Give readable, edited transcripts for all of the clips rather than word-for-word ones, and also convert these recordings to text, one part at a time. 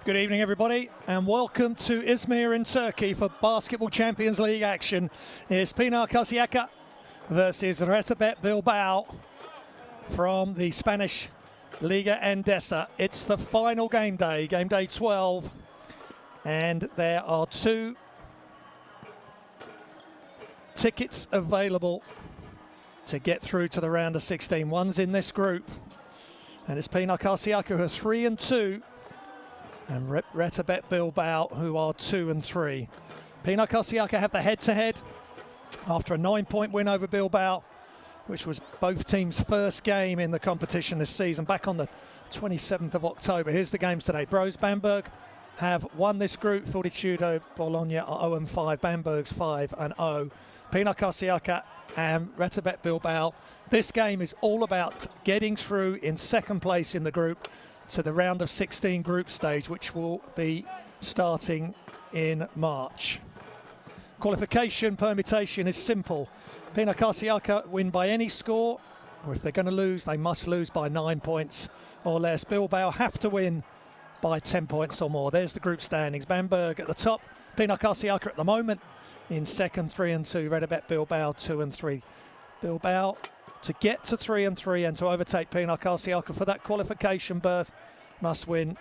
Good evening, everybody, and welcome to Izmir in Turkey for Basketball Champions League action. It's Pinar Karsiyaka versus RETAbet Bilbao from the Spanish Liga Endesa. It's the final game day 12, and there are 2 tickets available to get through to the round of 16. One's in this group, and it's Pinar Karsiyaka who are 3-2. And RETAbet Bilbao, who are 2-3. Pinar Karsiyaka have the head-to-head after a 9-point win over Bilbao, which was both teams' first game in the competition this season, back on the 27th of October. Here's the games today. Bros Bamberg have won this group. Fortitudo Bologna are 0-5. Bamberg's 5-0. Pinar Karsiyaka and RETAbet Bilbao. This game is all about getting through in second place in the group to the round of 16 group stage, which will be starting in March. Qualification permutation is simple. Pinar Karsiyaka win by any score, or if they're going to lose, they must lose by 9 points or less. Bilbao have to win by 10 points or more. There's the group standings. Bamberg at the top. Pinar Karsiyaka at the moment in second, 3-2. RETAbet Bilbao 2-3. Bilbao to get to 3-3 and to overtake Pinar Karsiyaka for that qualification berth must win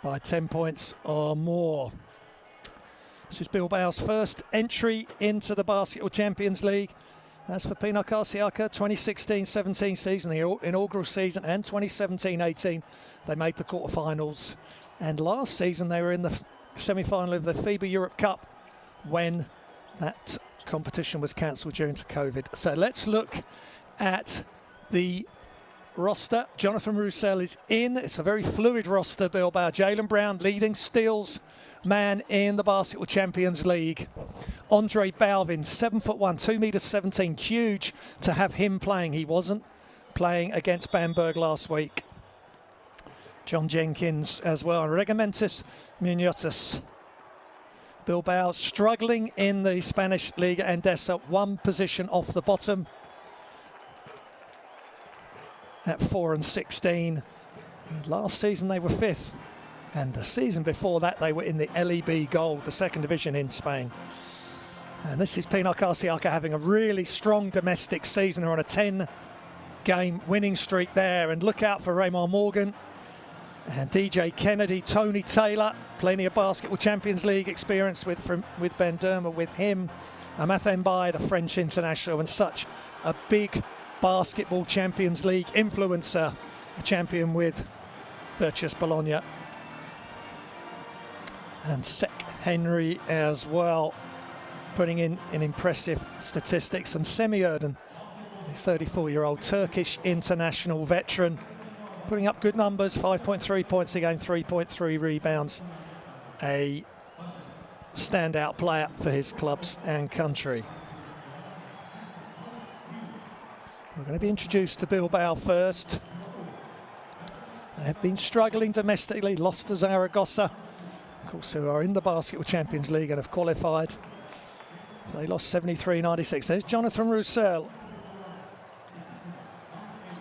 by 10 points or more. This is Bilbao's first entry into the Basketball Champions League. As for Pinar Karsiyaka, 2016-17 season, the inaugural season, and 2017-18, they made the quarterfinals. And last season, they were in the semi-final of the FIBA Europe Cup when that competition was cancelled due to COVID. So let's look at the roster. Jonathan Roussel is in. It's a very fluid roster, Bilbao. Jaylen Brown, leading steals man in the Basketball Champions League. Andre Balvin, 7'1", 2'17", huge to have him playing. He wasn't playing against Bamberg last week. John Jenkins as well. Regamentis Munoz. Bilbao struggling in the Spanish Liga Endesa, 1 position off the bottom at 4-16. And last season they were 5th, and the season before that they were in the LEB Gold, the second division in Spain. And this is Pinar Karsiyaka having a really strong domestic season. They're on a 10-game winning streak there, and look out for Raymond Morgan and DJ Kennedy, Tony Taylor, plenty of Basketball Champions League experience with Ben Dermer, with him, Amathen Bai, the French international, and such a big Basketball Champions League influencer, a champion with Virtus Bologna. And Sek Henry as well, putting in impressive statistics. And Semih, the 34-year-old Turkish international veteran, putting up good numbers, 5.3 points a game, 3.3 rebounds. A standout player for his clubs and country. We're going to be introduced to Bilbao first. They have been struggling domestically, lost to Zaragoza, of course, who are in the Basketball Champions League and have qualified. They lost 73-96. There's Jonathan Roussel.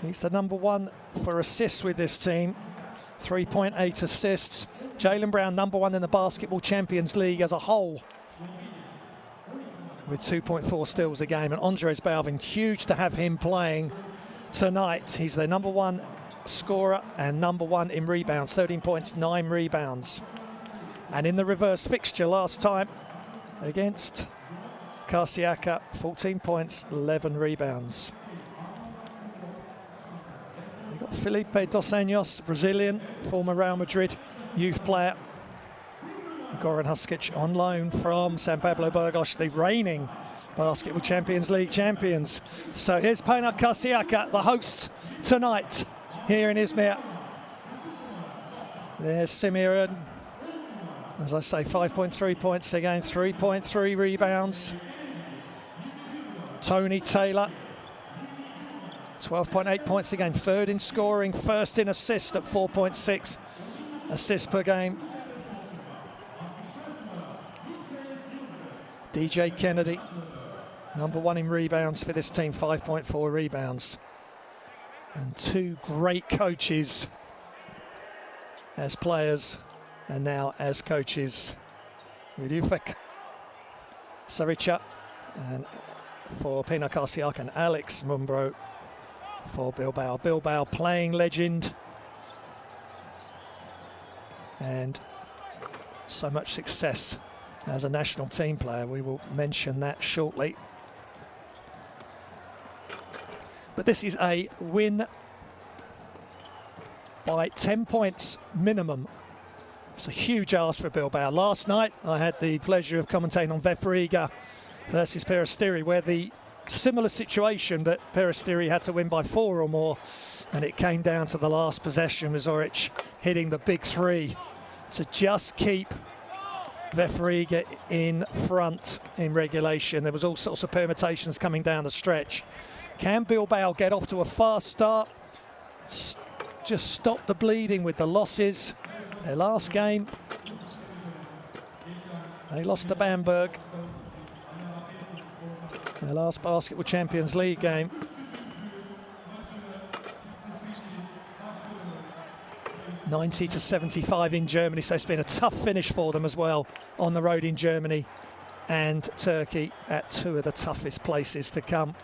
He's the #1 for assists with this team, 3.8 assists. Jaylen Brown, #1 in the Basketball Champions League as a whole, with 2.4 steals a game. And Andres Balvin, huge to have him playing tonight. He's their #1 scorer and #1 in rebounds, 13 points, 9 rebounds. And in the reverse fixture last time against Karsiyaka, 14 points, 11 rebounds. You've got Felipe dos Anjos, Brazilian, former Real Madrid youth player. Goran Huskic on loan from San Pablo Burgos, the reigning Basketball Champions League champions. So here's Pinar Karsiyaka, the host tonight here in Izmir. There's Semih, as I say, 5.3 points a game, 3.3 rebounds. Tony Taylor, 12.8 points a game, 3rd in scoring, 1st in assists at 4.6 assists per game. DJ Kennedy, #1 in rebounds for this team, 5.4 rebounds. And 2 great coaches as players And now as coaches with Ufek Saricha and for Pinar Karsiyaka and Alex Mumbro for Bilbao. Bilbao playing legend and so much success as a national team player. We will mention that shortly. But this is a win by 10 points minimum. It's a huge ask for Bilbao. Last night I had the pleasure of commentating on Vefriga versus Peristeri, where the similar situation, but Peristeri had to win by 4 or more, and it came down to the last possession with Zoric hitting the big 3 to just keep Vefriga in front in regulation. There was all sorts of permutations coming down the stretch. Can Bilbao get off to a fast start? Just stop the bleeding with the losses. Their last game, they lost to Bamberg. Their last Basketball Champions League game. (90-75) in Germany, so it's been a tough finish for them as well on the road in Germany and Turkey, at 2 of the toughest places to come.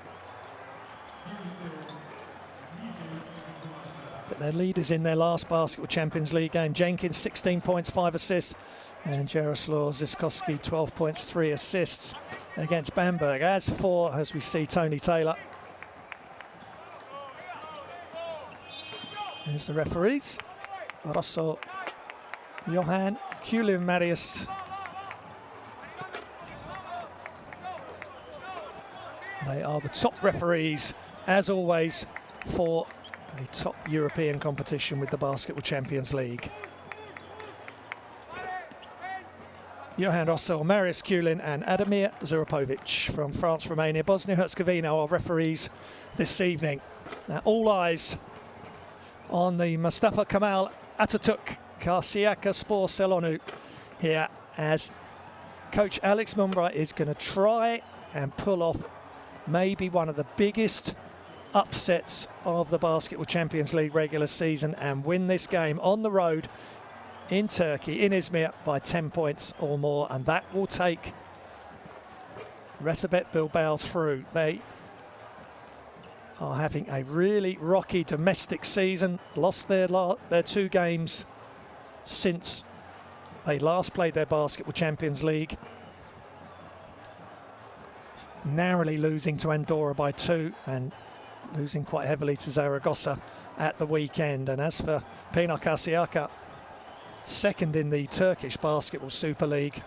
But their leaders in their last Basketball Champions League game: Jenkins 16 points, 5 assists, and Jaroslaw Ziskowski 12 points, 3 assists against Bamberg. As we see Tony Taylor. Here's the referees. Rosso, Johan, Kulin, Marius. They are the top referees, as always, for a top European competition with the Basketball Champions League. Johan Rosso, Marius Kulin and Ademir Zurapovic from France, Romania, Bosnia-Herzegovina are referees this evening. Now all eyes on the Mustafa Kemal Atatürk Karsiyaka Spor Salonu here, as coach Alex Mumbra is going to try and pull off maybe one of the biggest upsets of the Basketball Champions League regular season and win this game on the road in Turkey, in Izmir, by 10 points or more, and that will take RETAbet Bilbao through. They are having a really rocky domestic season, lost their 2 games since they last played their Basketball Champions League, narrowly losing to Andorra by 2 and losing quite heavily to Zaragoza at the weekend. And as for Pinar Karsiyaka, second in the Turkish Basketball Super League,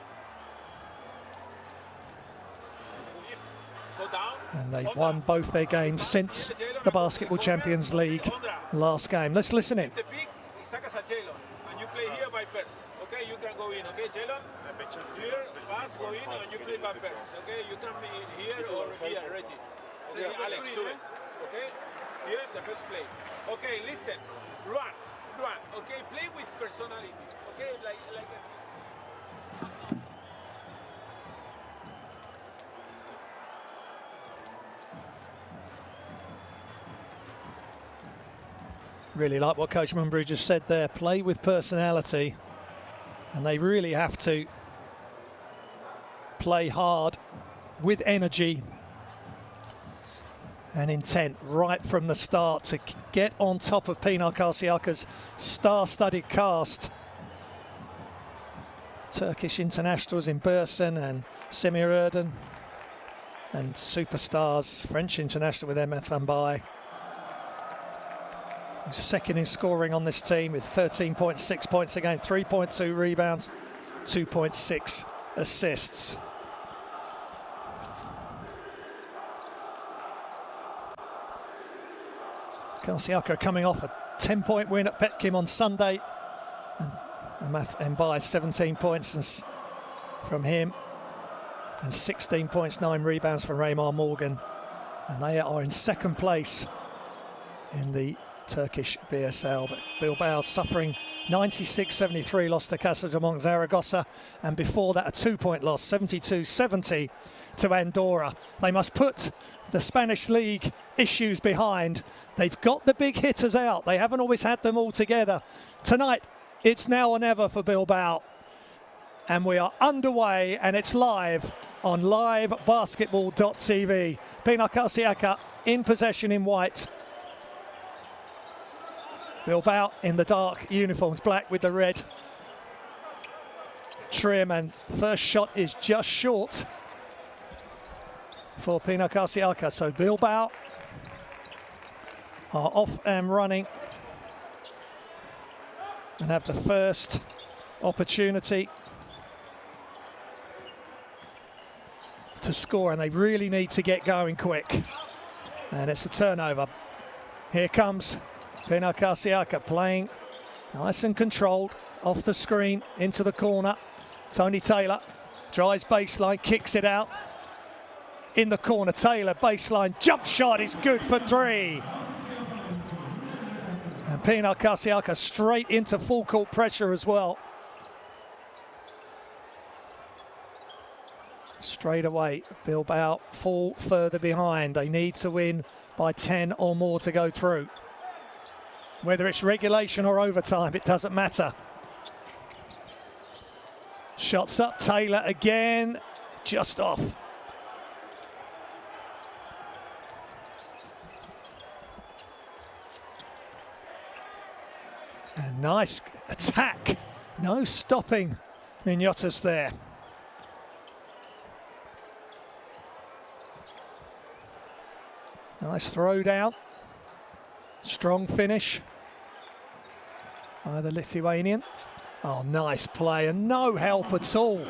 and they've won both their games since the Basketball Champions League last game. Let's listen in. And you play here by pairs. Okay, you can go in. Okay, Jelon, here, pass, go in, and you play by pairs. Okay, you can be here or here, Reggie. Okay, Alex, Suez. Okay, here the first play. Okay, listen, run. Okay, play with personality. Okay, like Really like what Coach Mumbru just said there. Play with personality, and they really have to play hard with energy and intent right from the start to get on top of Pinar Karsiyaka's star-studded cast. Turkish internationals in Bursan and Semir Erden, and superstars, French international with Emma Fambaye, who's second in scoring on this team with 13.6 points a game, 3.2 rebounds, 2.6 assists. Karsiyaka coming off a 10-point win at Petkim on Sunday, and by 17 points from him, and 16 points, 9 rebounds from Raymar Morgan, and they are in second place in the Turkish BSL. But Bilbao suffering 96-73, lost to Casa de Mont Zaragoza, and before that a 2-point loss, 72-70 to Andorra. They must put the Spanish League issues behind. They've got the big hitters out. They haven't always had them all together. Tonight, It's now or never for Bilbao. And we are underway, and it's live on livebasketball.tv. Pinar Karsiyaka in possession in white. Bilbao in the dark uniforms, black with the red trim, and first shot is just short for Pinar Karsiyaka. So Bilbao are off and running and have the first opportunity to score, and they really need to get going quick. And it's a turnover. Here comes Pinar Karsiyaka playing nice and controlled off the screen into the corner. Tony Taylor drives baseline, kicks it out in the corner. Taylor baseline jump shot is good for three. And Pinar Karsiyaka straight into full court pressure as well. Straight away, Bilbao fall further behind. They need to win by 10 or more to go through. Whether it's regulation or overtime, it doesn't matter. Shots up, Taylor again, just off. A nice attack, no stopping Mignotas there. Nice throw down, strong finish by the Lithuanian. Oh, nice play and no help at all.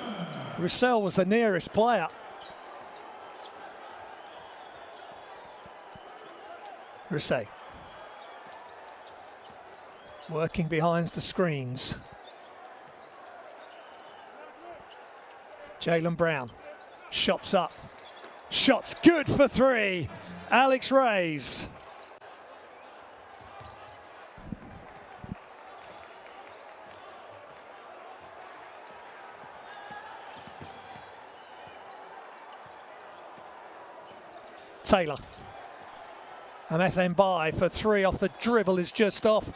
Roussel was the nearest player. Roussel working behind the screens. Jalen Brown, shots up, shots good for three. Alex Reyes. Taylor. Amethenbai for three off the dribble is just off.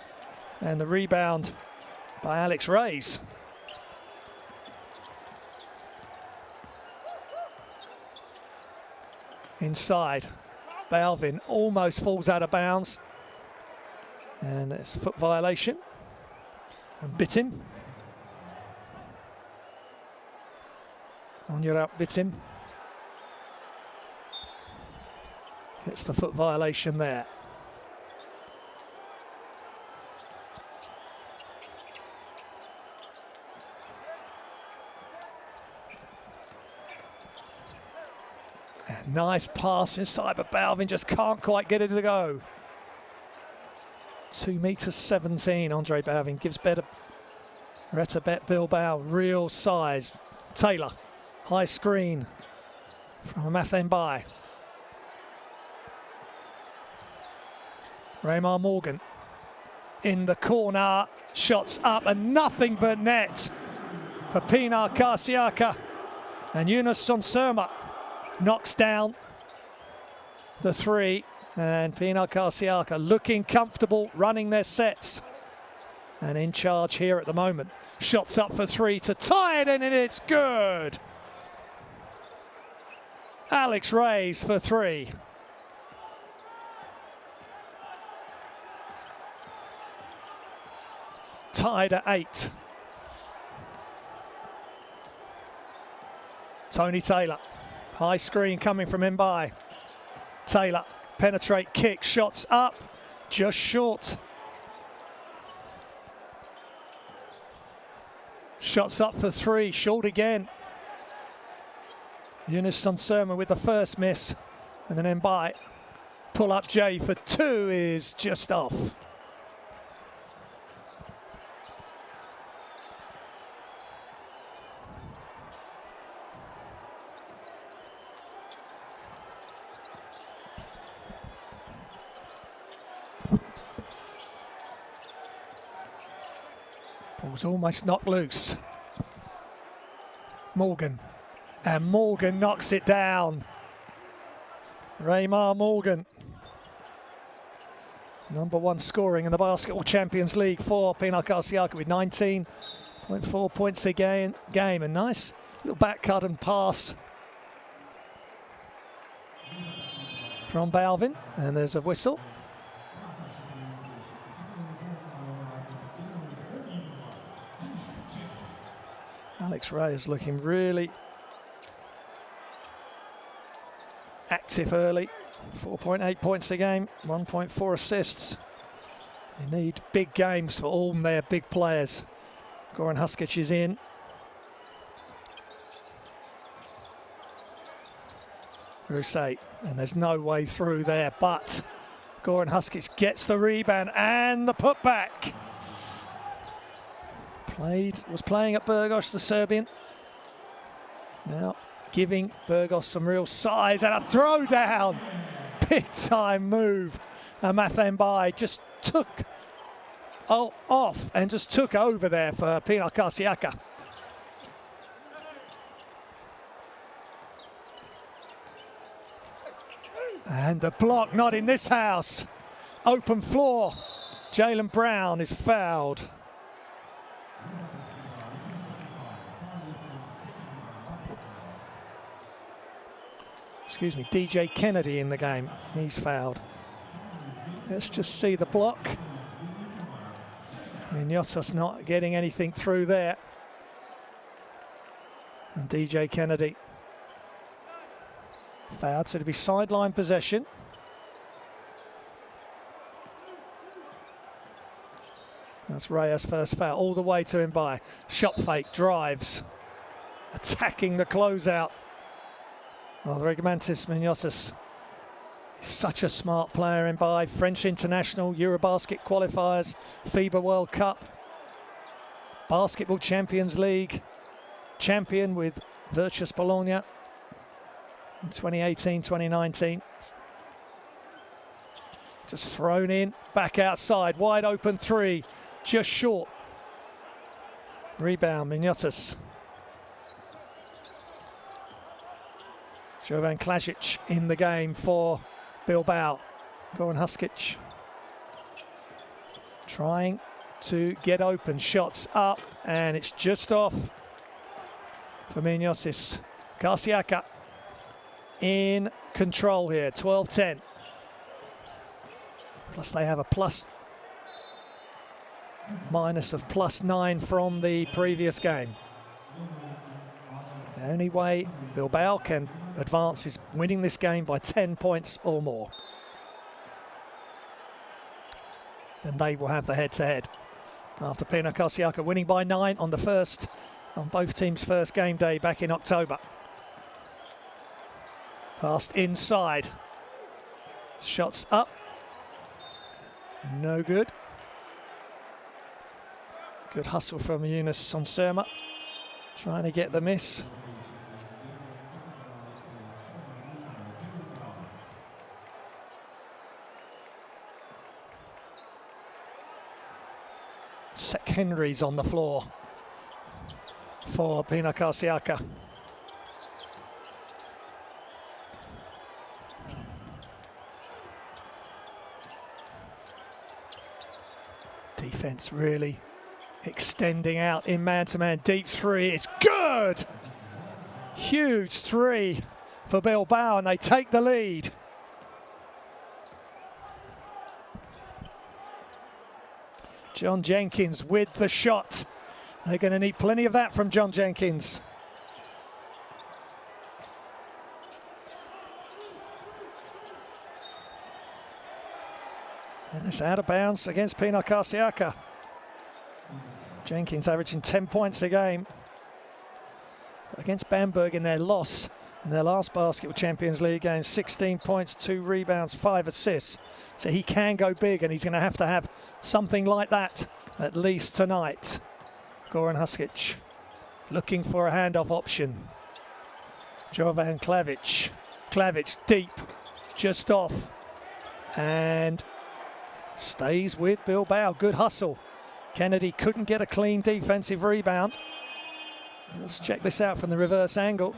And the rebound by Alex Reyes. Inside. Balvin almost falls out of bounds. And it's a foot violation. And bit him. Onyerat bit him. It's the foot violation there. And nice pass inside, but Balvin just can't quite get it to go. 2.17 meters, Andre Balvin gives better. RETAbet Bilbao, real size. Taylor, high screen from Amethenbai. Raymar Morgan in the corner, shots up and nothing but net for Pinar Karsiyaka. And Yunus Sonsurma knocks down the three, and Pinar Karsiyaka looking comfortable running their sets and in charge here at the moment. Shots up for three to tie it in, and it's good. Alex Reyes for three. Tied at 8. Tony Taylor, high screen coming from Mbai. Taylor, penetrate, kick, shots up, just short. Shots up for three, short again. Yunus Sonsurma with the first miss, and then Mbai. Pull up J for two is just off. Ball's almost knocked loose. Morgan. And Morgan knocks it down. Raymar Morgan. #1 scoring in the Basketball Champions League for Pinar Karsiyaka with 19.4 points a game. A nice little back cut and pass from Balvin, and there's a whistle. Alex Reyes looking really active early. 4.8 points a game, 1.4 assists. They need big games for all their big players. Goran Huskic is in. Rusate, and there's no way through there, but Goran Huskic gets the rebound and the putback. Was playing at Burgos, the Serbian. Now giving Burgos some real size, and a throwdown. Big time move. Amathan Bai just took off and just took over there for Pinar Karsiyaka. And the block, not in this house. Open floor. Jaylen Brown is fouled. Excuse me, DJ Kennedy in the game. He's fouled. Let's just see the block. Miniotas not getting anything through there. And DJ Kennedy fouled, so it'll be sideline possession. That's Reyes' first foul, all the way to Mbai. Shot fake, drives, attacking the closeout. Well, Regimantis Miniotas is such a smart player. Mbai, French international, Eurobasket qualifiers, FIBA World Cup, Basketball Champions League, champion with Virtus Bologna in 2018-2019. Just thrown in, back outside, wide open three, just short. Rebound, Miniotas. Jovan Klajic in the game for Bilbao. Goran Huskic trying to get open, shots up, and it's just off for Miniotas. Karsiyaka in control here, 12-10. Plus they have a minus of +9 from the previous game. The only way Bilbao can advance is winning this game by 10 points or more. Then they will have the head-to-head. After Pinar Karsiyaka winning by 9 on both teams' first game day back in October. Passed inside. Shots up. No good. Good hustle from Yunus Sonserma. Trying to get the miss. Sek Henry's on the floor for Pinar Karsiyaka. Defense really extending out in man-to-man. Deep three, it's good! Huge three for Bilbao, and they take the lead. John Jenkins with the shot. They're going to need plenty of that from John Jenkins. And it's out of bounds against Pinar Karsiyaka. Jenkins averaging 10 points a game against Bamberg in their loss in their last Basketball Champions League game. 16 points, 2 rebounds, 5 assists. So he can go big, and he's going to have something like that at least tonight. Goran Huskic looking for a handoff option. Jovan Klajic. Klajic deep, just off, and stays with Bilbao. Good hustle. Kennedy couldn't get a clean defensive rebound. Let's check this out from the reverse angle.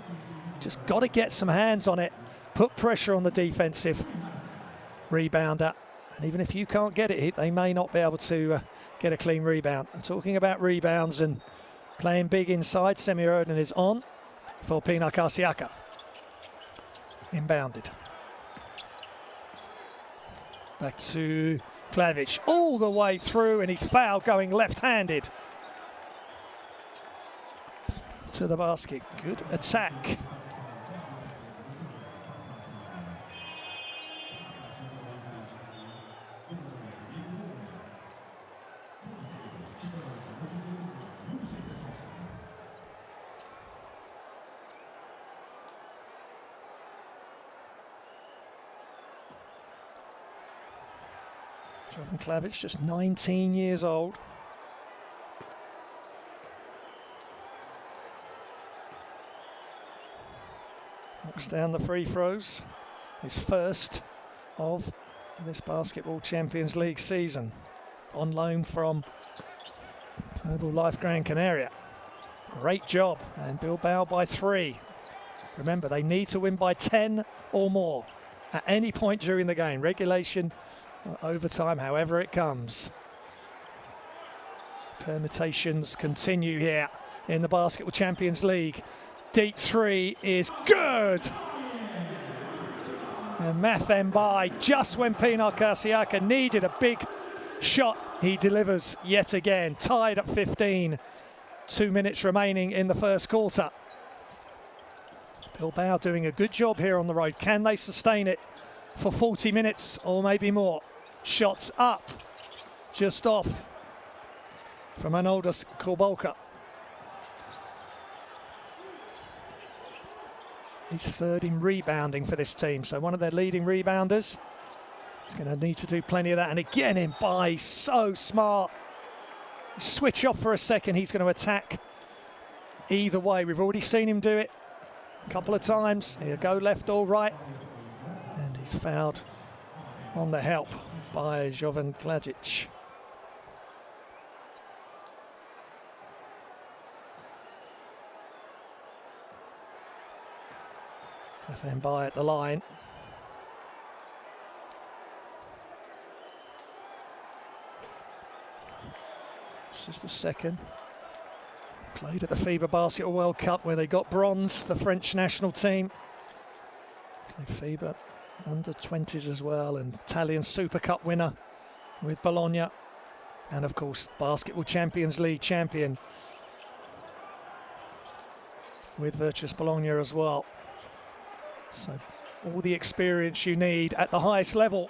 Just got to get some hands on it. Put pressure on the defensive rebounder. And even if you can't get it, they may not be able to get a clean rebound. And talking about rebounds and playing big inside, Semir is on for Pinar Karsiyaka. Inbounded. Back to Klavic, all the way through, and he's fouled going left-handed to the basket. Good attack. Klavic, just 19 years old. Knocks down the free throws. His first of this Basketball Champions League season. On loan from Herbalife Gran Canaria. Great job. And Bilbao by 3. Remember, they need to win by 10 or more at any point during the game. Regulation, overtime, however it comes. Permutations continue here in the Basketball Champions League. Deep 3 is good. And Mathembai, just when Pinar Karsiyaka needed a big shot, he delivers yet again. Tied at 15. 2 minutes remaining in the first quarter. Bilbao doing a good job here on the road. Can they sustain it for 40 minutes or maybe more? Shots up, just off from Arnoldas Korbolka. He's third in rebounding for this team, so one of their leading rebounders. He's going to need to do plenty of that. And again, Mbai, so smart. Switch off for a second, he's going to attack either way. We've already seen him do it a couple of times. He'll go left or right. And he's fouled on the help by Jovan Klajic. Mthembai at the line. This is the second. Played at the FIBA Basketball World Cup where they got bronze, the French national team. Played FIBA under 20s as well, and Italian Super Cup winner with Bologna, and of course Basketball Champions League champion with Virtus Bologna as well. So all the experience you need at the highest level.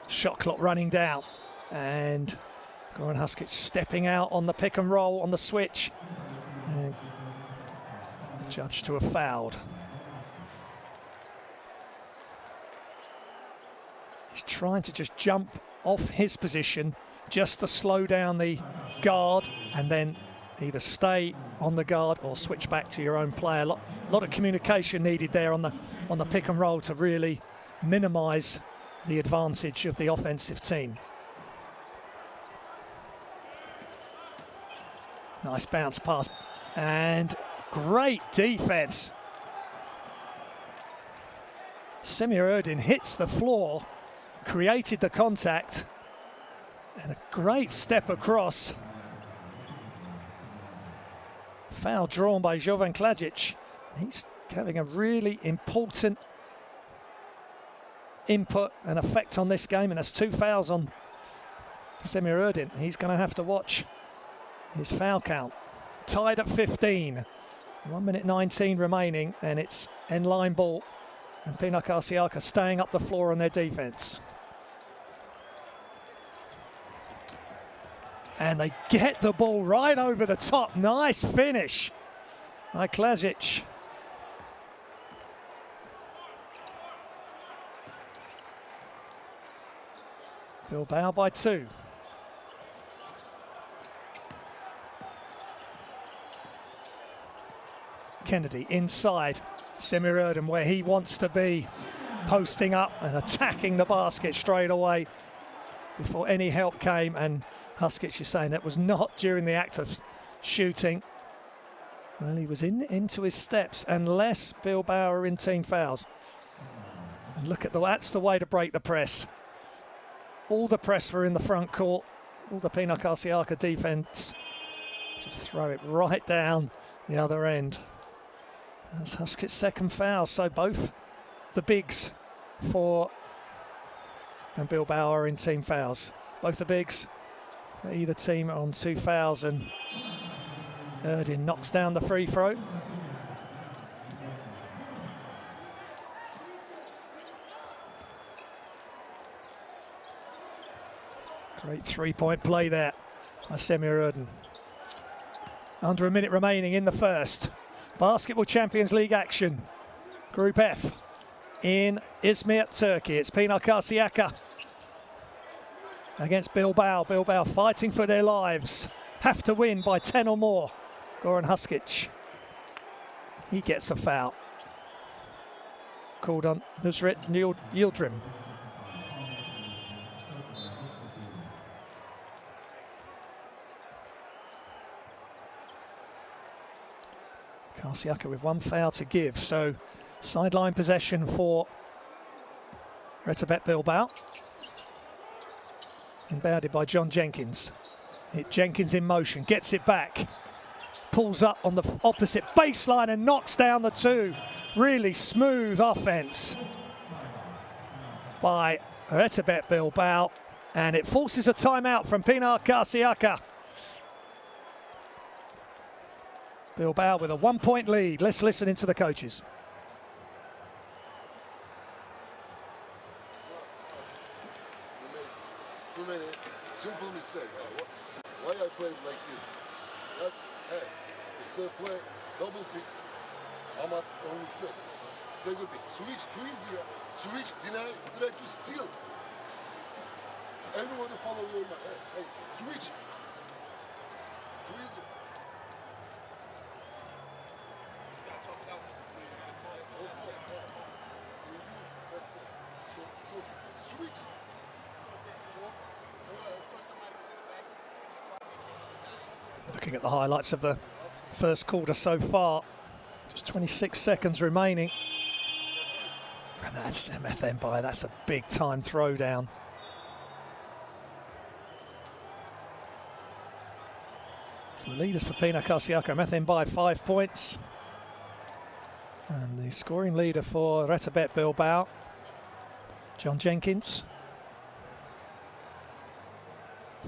Shot clock running down, and Goran Huskic stepping out on the pick and roll on the switch, and judged to have fouled. He's trying to just jump off his position just to slow down the guard, and then either stay on the guard or switch back to your own player. A lot of communication needed there on the pick and roll to really minimise the advantage of the offensive team. Nice bounce pass and great defense. Semir hits the floor, created the contact, and a great step across. Foul drawn by Jovan Klajic. He's having a really important input and effect on this game, and that's 2 fouls on Semir. He's going to have to watch his foul count. Tied at 15, 1 minute 19 remaining, and it's end line ball, and Pinar Karsiyaka staying up the floor on their defense. And they get the ball right over the top. Nice finish by Klajic. Bilbao by 2. Kennedy inside Semir where he wants to be, posting up and attacking the basket straight away before any help came, and Huskic is saying that was not during the act of shooting. Well, he was into his steps, unless Bilbao are in team fouls. And look at that's the way to break the press. All the press were in the front court. All the Pinar Karsiyaka defence. Just throw it right down the other end. That's Huskit's second foul. So both the bigs for and Bilbao are in team fouls. Both the bigs for either team are on 2 fouls, and Erdin knocks down the free throw. Great 3-point play there by Semir Erdin. Under a minute remaining in the first. Basketball Champions League action. Group F in Izmir, Turkey. It's Pinar Karsiyaka against Bilbao. Bilbao fighting for their lives. Have to win by 10 or more. Goran Huskic. He gets a foul. Called on Nusret Yildirim. Karsiyaka with 1 foul to give, so sideline possession for RETAbet Bilbao. Inbounded by John Jenkins. Jenkins in motion, gets it back, pulls up on the opposite baseline and knocks down the 2. Really smooth offense by RETAbet Bilbao, and it forces a timeout from Pinar Karsiyaka. Bilbao with a 1-point lead. Let's listen into the coaches. Too many simple mistakes. Why I played like this? Hey, if they play double pick, Amat only said, single pick, switch too easy. Switch, deny, try to steal. Everybody follow your man. Hey, switch. Too easy. Switch. Looking at the highlights of the first quarter so far, just 26 seconds remaining. And that's MFN by, that's a big time throwdown. So the leaders for Pinar Karsiyaka, MFN by 5 points. And the scoring leader for RETAbet Bilbao, John Jenkins,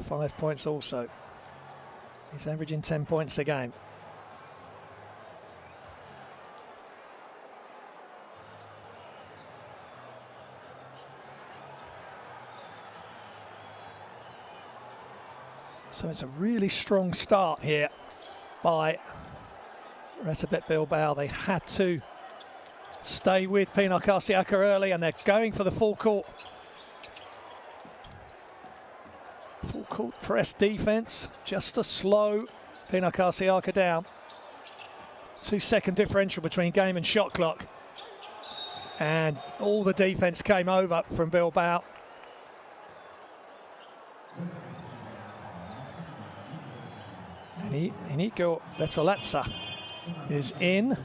5 points also. He's averaging 10 points a game. So it's a really strong start here by RETAbet Bilbao. They had to stay with Pinar Karsiyaka early, and they're going for the full court press defense, just to slow Pinar Karsiyaka down. 2-second differential between game and shot clock, and all the defense came over from Bilbao. And Iniko Betolatsa is in.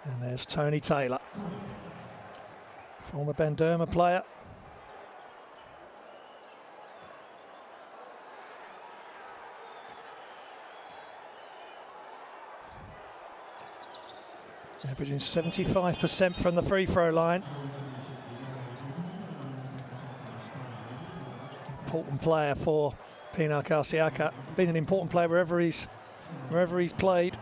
And there's Tony Taylor, former Benderma player. Averaging 75% from the free throw line. Important player for Pinar Karsiyaka. Been an important player wherever he's played.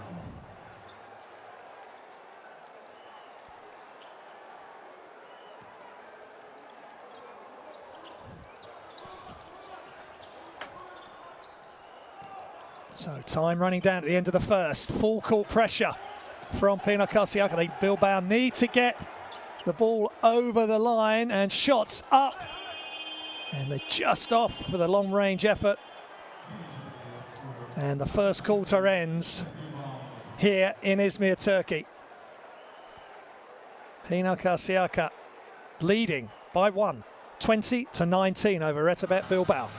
So time running down at the end of the first. Full court pressure from Pinar Karsiyaka. Bilbao need to get the ball over the line, and shots up. And they're just off for the long range effort. And the first quarter ends here in Izmir, Turkey. Pinar Karsiyaka leading by 1, 20-19 over RETAbet Bilbao.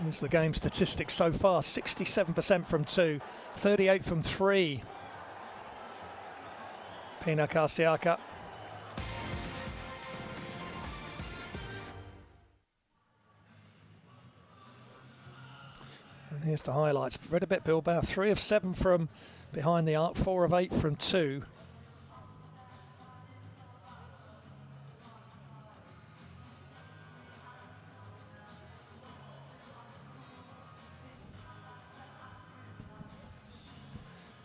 Here's the game statistics so far: 67% from 2, 38 from 3. Pinar Karsiyaka. And here's the highlights. RETAbet Bilbao, 3 of 7 from behind the arc, 4 of 8 from 2.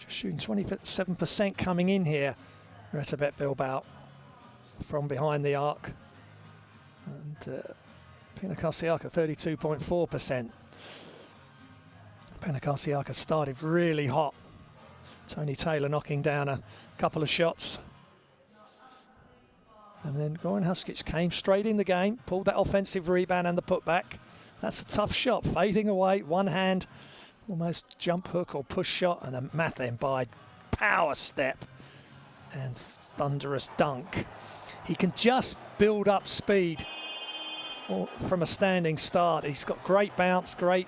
Shooting 27% coming in here, RETAbet Bilbao, from behind the arc. And Pinar Karsiyaka 32.4%. Pinar Karsiyaka started really hot. Tony Taylor knocking down a couple of shots. And then Goran Huskic came straight in the game, pulled that offensive rebound and the putback. That's a tough shot, fading away, one hand. Almost jump hook or push shot, and a Mathen by power step and thunderous dunk. He can just build up speed from a standing start. He's got great bounce, great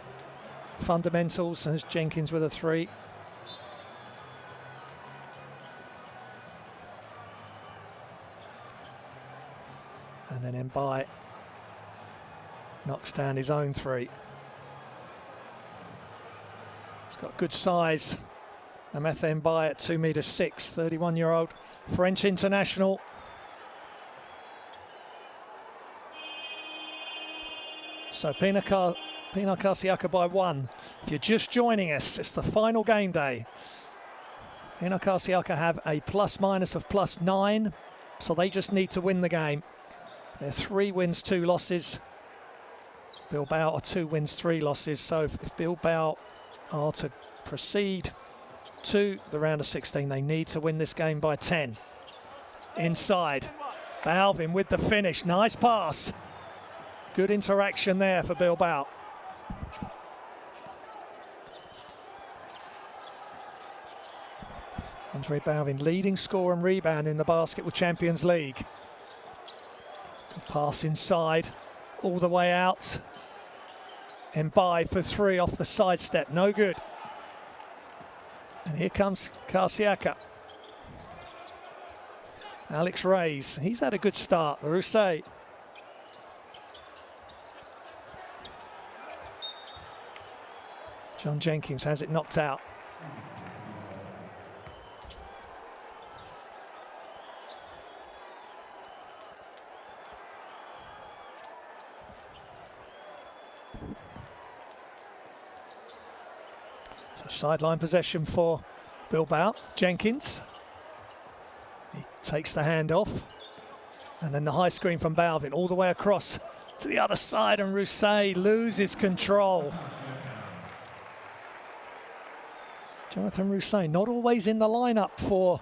fundamentals. There's Jenkins with a 3. And then Mbai knocks down his own 3. Got good size. Mathen Mbai at 2'6", 31-year-old French international. So Pinar Karsiyaka by 1. If you're just joining us, it's the final game day. Pinar Karsiyaka have a plus-minus of +9, so they just need to win the game. They're 3 wins, 2 losses. Bilbao are 2 wins, 3 losses. So if Bilbao are to proceed to the round of 16, they need to win this game by 10. Inside, Balvin with the finish. Nice pass. Good interaction there for Bilbao. Andre Balvin, leading scorer and rebound in the Basketball Champions League. Good pass inside, all the way out. Mbai for 3 off the sidestep, no good. And here comes Karsiyaka. Alex Reyes, he's had a good start. Rousset. John Jenkins has it knocked out. Sideline possession for Bilbao. Jenkins, he takes the hand off, and then the high screen from Balvin all the way across to the other side, and Rousset loses control. Jonathan Rousset, not always in the lineup for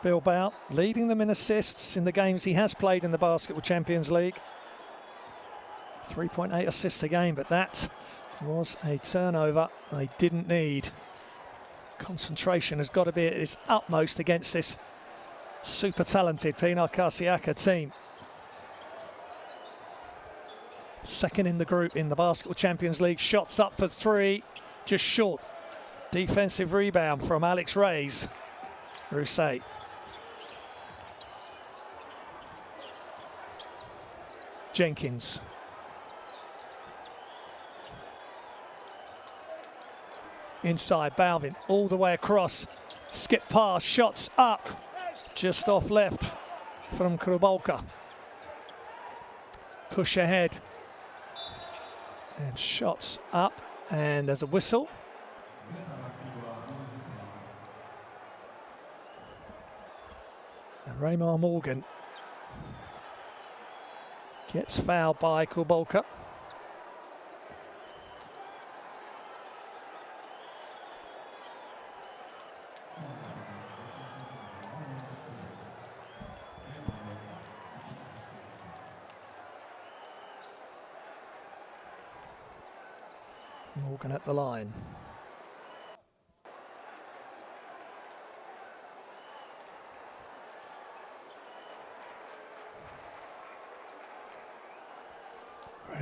Bilbao, leading them in assists in the games he has played in the Basketball Champions League. 3.8 assists a game, but that was a turnover they didn't need. Concentration has got to be at its utmost against this super talented Pinar Karsiyaka team. Second in the group in the Basketball Champions League. Shots up for 3, just short. Defensive rebound from Alex Reyes. Rousset. Jenkins. Inside, Balvin all the way across. Skip pass, shots up. Just off left from Krubalka. Push ahead. And shots up, and there's a whistle. And Raymar Morgan gets fouled by Krubalka. Morgan at the line.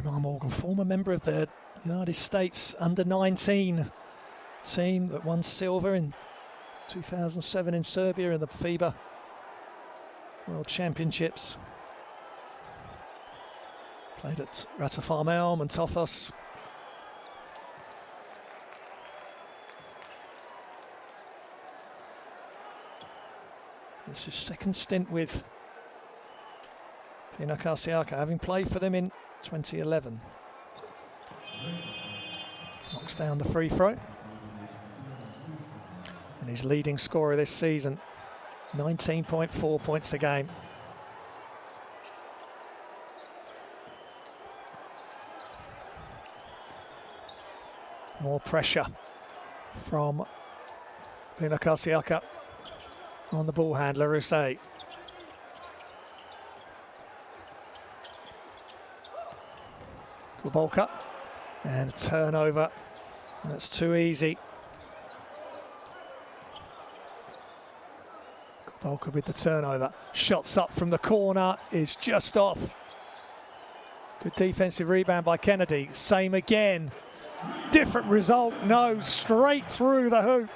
Pinar Morgan, former member of the United States under-19 team that won silver in 2007 in Serbia in the FIBA World Championships. Played at RETAbet and Tophos. This is second stint with Pinar Karsiyaka, having played for them in 2011. Knocks down the free throw. And his leading scorer this season, 19.4 points a game. More pressure from Pinar Karsiyaka on the ball handler, Rusey. Gabolka, and a turnover. That's too easy. Gabolka with the turnover. Shots up from the corner is just off. Good defensive rebound by Kennedy. Same again. Different result. No, straight through the hoop.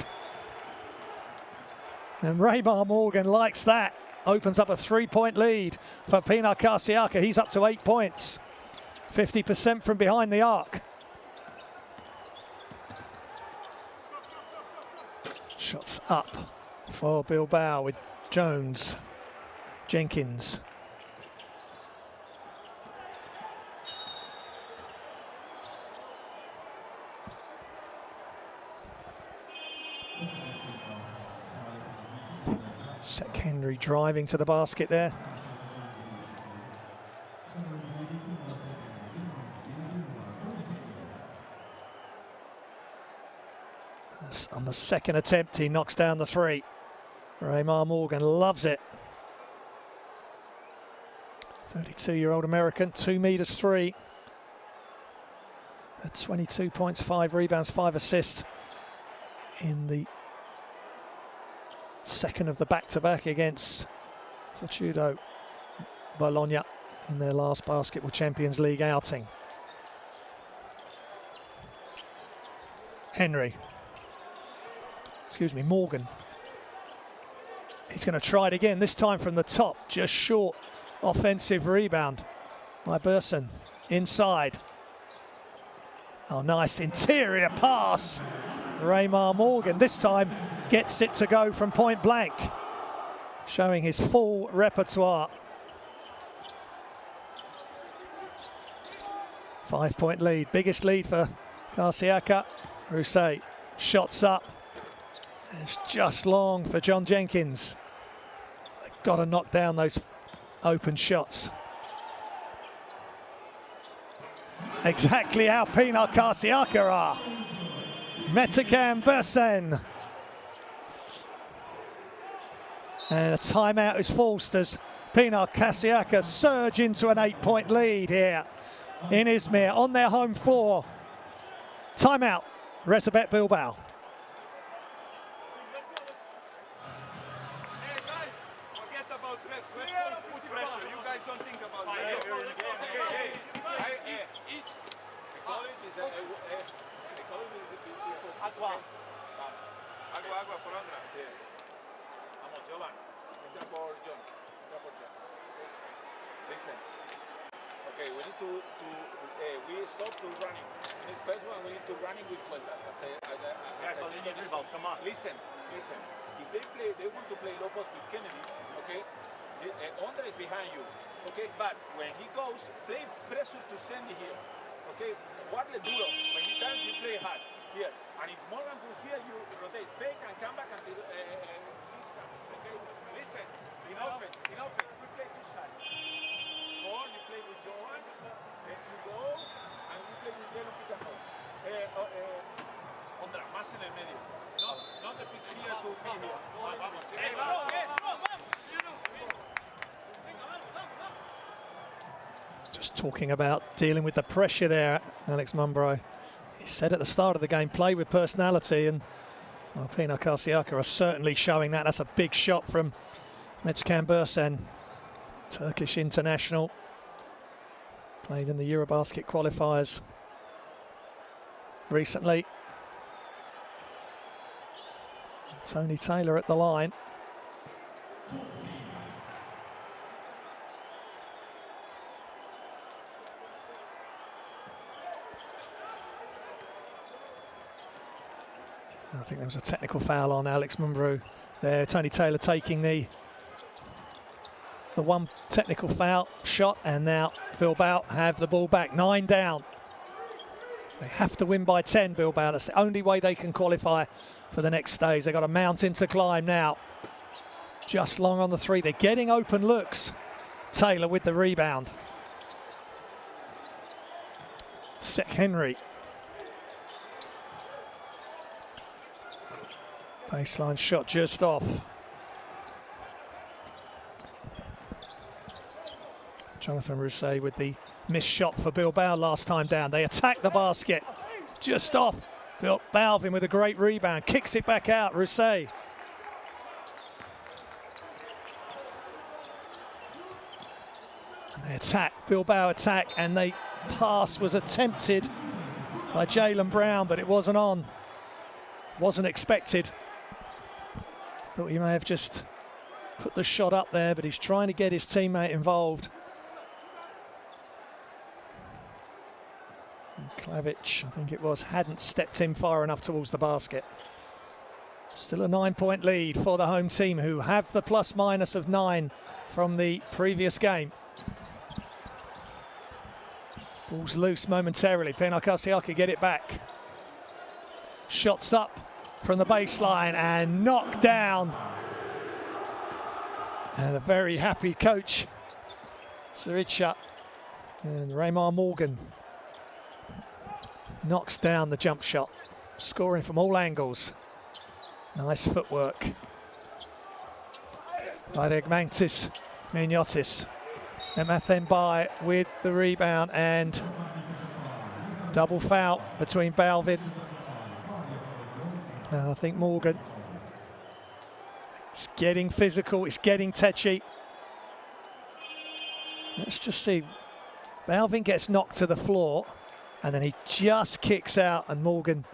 And Pinar Morgan likes that. Opens up a 3-point lead for Pinar Karsiyaka. He's up to 8 points. 50% from behind the arc. Shots up for Bilbao with Jones, Jenkins. Sek Henry driving to the basket there. On the second attempt, he knocks down the three. Pinar Morgan loves it. 32-year-old American, 2 meters 3. 22 points, 5 rebounds, 5 assists in the second of the back-to-back against Fortitudo Bologna in their last Basketball Champions League outing. Morgan. He's going to try it again, this time from the top, just short. Offensive rebound by Burson, inside. Oh, nice interior pass. Pinar Morgan this time gets it to go from point blank, showing his full repertoire. 5-point lead, biggest lead for Karsiyaka. Rusey, shots up. It's just long for John Jenkins. They've got to knock down those open shots. Exactly how Pinar Karsiyaka are. Metakam Bursen. And a timeout is forced as Pinar Karsiyaka surge into an 8-point lead here in Izmir on their home floor. Timeout, RETAbet Bilbao. Agua por otra. Vamos, Jovan. Entra por John. Listen. Okay, we need to we stop to running. In the first one, we need to running with cuentas. Come on. Listen. If they want to play low post with Kennedy, okay? Andre is behind you, okay? But when he goes, play pressure to Sandy here, okay? Jugarle duro. When he turns, you play hard here. And if Morgan goes here, you rotate, fake, and come back until he's coming, okay? Listen, in offense, we play two sides. Or you play with Jovan, then you go, and you play with Jalen pick and roll. Ondra, más en el medio. Not the pick here to be here. Just talking about dealing with the pressure there, Alex Mumbro. He said at the start of the game, play with personality, and well, Pinar Karsiyaka are certainly showing that. That's a big shot from Metecan Bursen, Turkish international. Played in the Eurobasket qualifiers recently. Tony Taylor at the line. I think there was a technical foul on Alex Mumbrou there. Tony Taylor taking the one technical foul shot, and now Bilbao have the ball back. 9 down. They have to win by 10, Bilbao. That's the only way they can qualify for the next stage. They've got a mountain to climb now. Just long on the three. They're getting open looks. Taylor with the rebound. Sek Henry. Baseline shot just off. Jonathan Rousset with the missed shot for Bilbao last time down. They attack the basket. Just off. Balvin with a great rebound. Kicks it back out. Rousset. And they attack. Bilbao attack. And the pass was attempted by Jalen Brown, but it wasn't on. Wasn't expected. Thought he may have just put the shot up there, but he's trying to get his teammate involved. Klavic, I think it was, hadn't stepped in far enough towards the basket. Still a 9-point lead for the home team, who have the plus-minus of 9 from the previous game. Ball's loose momentarily. Pinar Karsiyaka get it back. Shots up from the baseline and knocked down. And a very happy coach, Sirica, and Raymar Morgan knocks down the jump shot, scoring from all angles. Nice footwork. Mantis Miniotis. Emathenbai with the rebound, and double foul between Balvin and I think Morgan. It's getting physical, it's getting tetchy. Let's just see. Balvin gets knocked to the floor, and then he just kicks out, and Morgan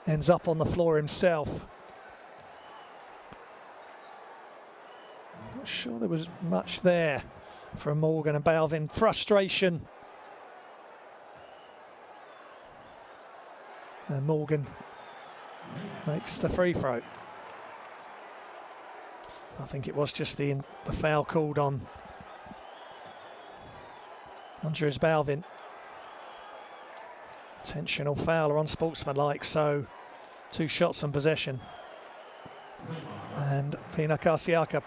ends up on the floor himself. Not sure there was much there from Morgan and Balvin. Frustration. And Morgan makes the free throw. I think it was just the foul called on Andres Balvin. Intentional foul or unsportsmanlike, so 2 shots on possession. And Pinar Karsiyaka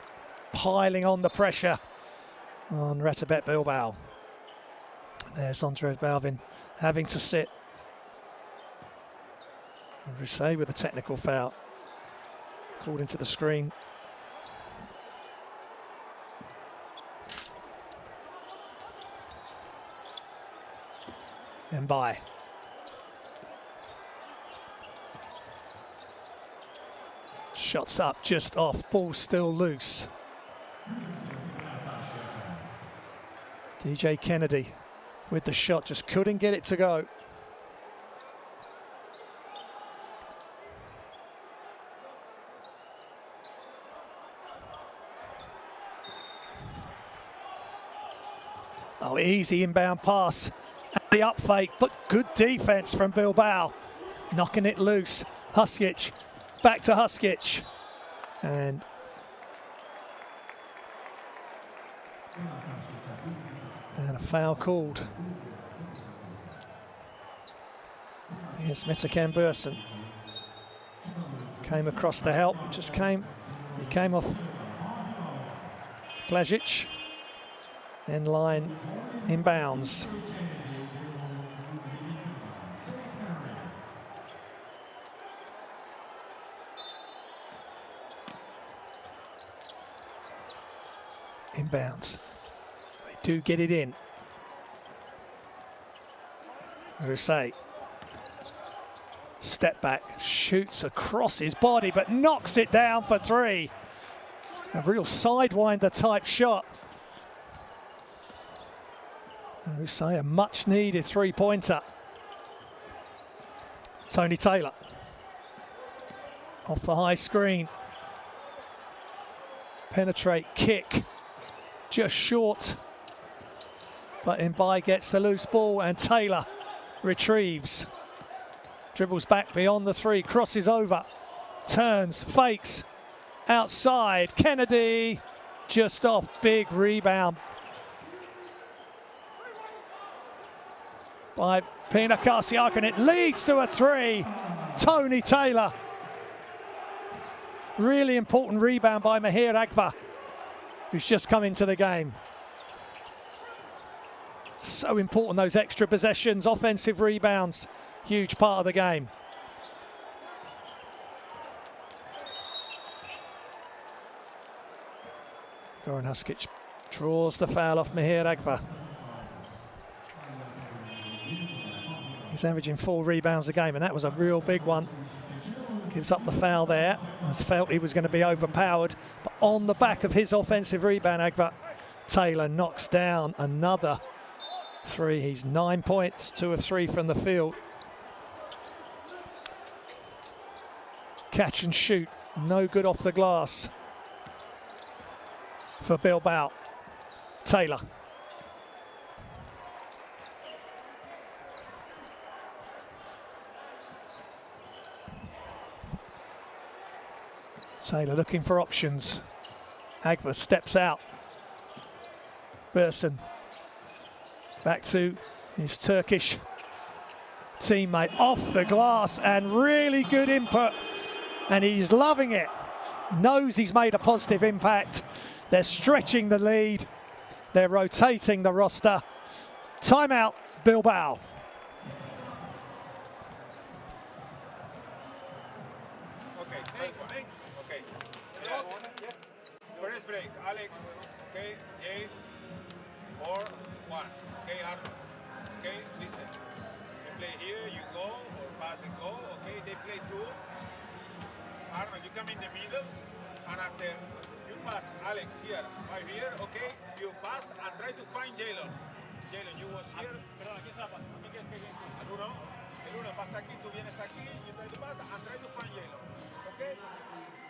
piling on the pressure on RETAbet Bilbao. There's Andres Balvin having to sit. Rousset with a technical foul called into the screen. And by. Shots up, just off, ball still loose. DJ Kennedy with the shot, just couldn't get it to go. Oh, easy inbound pass. The up fake, but good defense from Bilbao. Knocking it loose. Huskic, back to Huskic. And a foul called. Here's Metecan Bursen. Came across to help, he came off Klajic. In line, inbounds. Inbounds. They do get it in. Rousset Step back, shoots across his body, but knocks it down for three. A real sidewinder type shot. And we say a much needed three-pointer. Tony Taylor. Off the high screen. Penetrate, kick. Just short. But Mbai gets the loose ball and Taylor retrieves. Dribbles back beyond the three, crosses over, turns, fakes, outside. Kennedy just off, big rebound by Pinar Karsiyaka, and it leads to a three. Tony Taylor. Really important rebound by Mahir Agva, who's just come into the game. So important, those extra possessions, offensive rebounds, huge part of the game. Goran Huskic draws the foul off Mahir Agva. He's averaging 4 rebounds a game, and that was a real big one. Gives up the foul there. Has felt he was going to be overpowered, but on the back of his offensive rebound, Agva, Taylor knocks down another three. He's 9 points, 2 of 3 from the field. Catch and shoot, no good off the glass for Bilbao. Taylor. Taylor looking for options. Agva steps out. Burson back to his Turkish teammate, off the glass, and really good input, and he's loving it. Knows he's made a positive impact. They're stretching the lead. They're rotating the roster. Timeout, Bilbao. First break, Alex, okay, Jay, 4-1, okay, Arnold, okay, listen, you play here, you go, or pass and go, okay, they play 2, Arnold, you come in the middle, and after you pass Alex here, 5 here, okay, you pass and try to find Jalen. Jalen, you was here. Perdón, ¿a quién se la paso? ¿A mí qué es que al uno? El uno pasa aquí, tú vienes aquí, you try to pass and try to find Jalen, okay?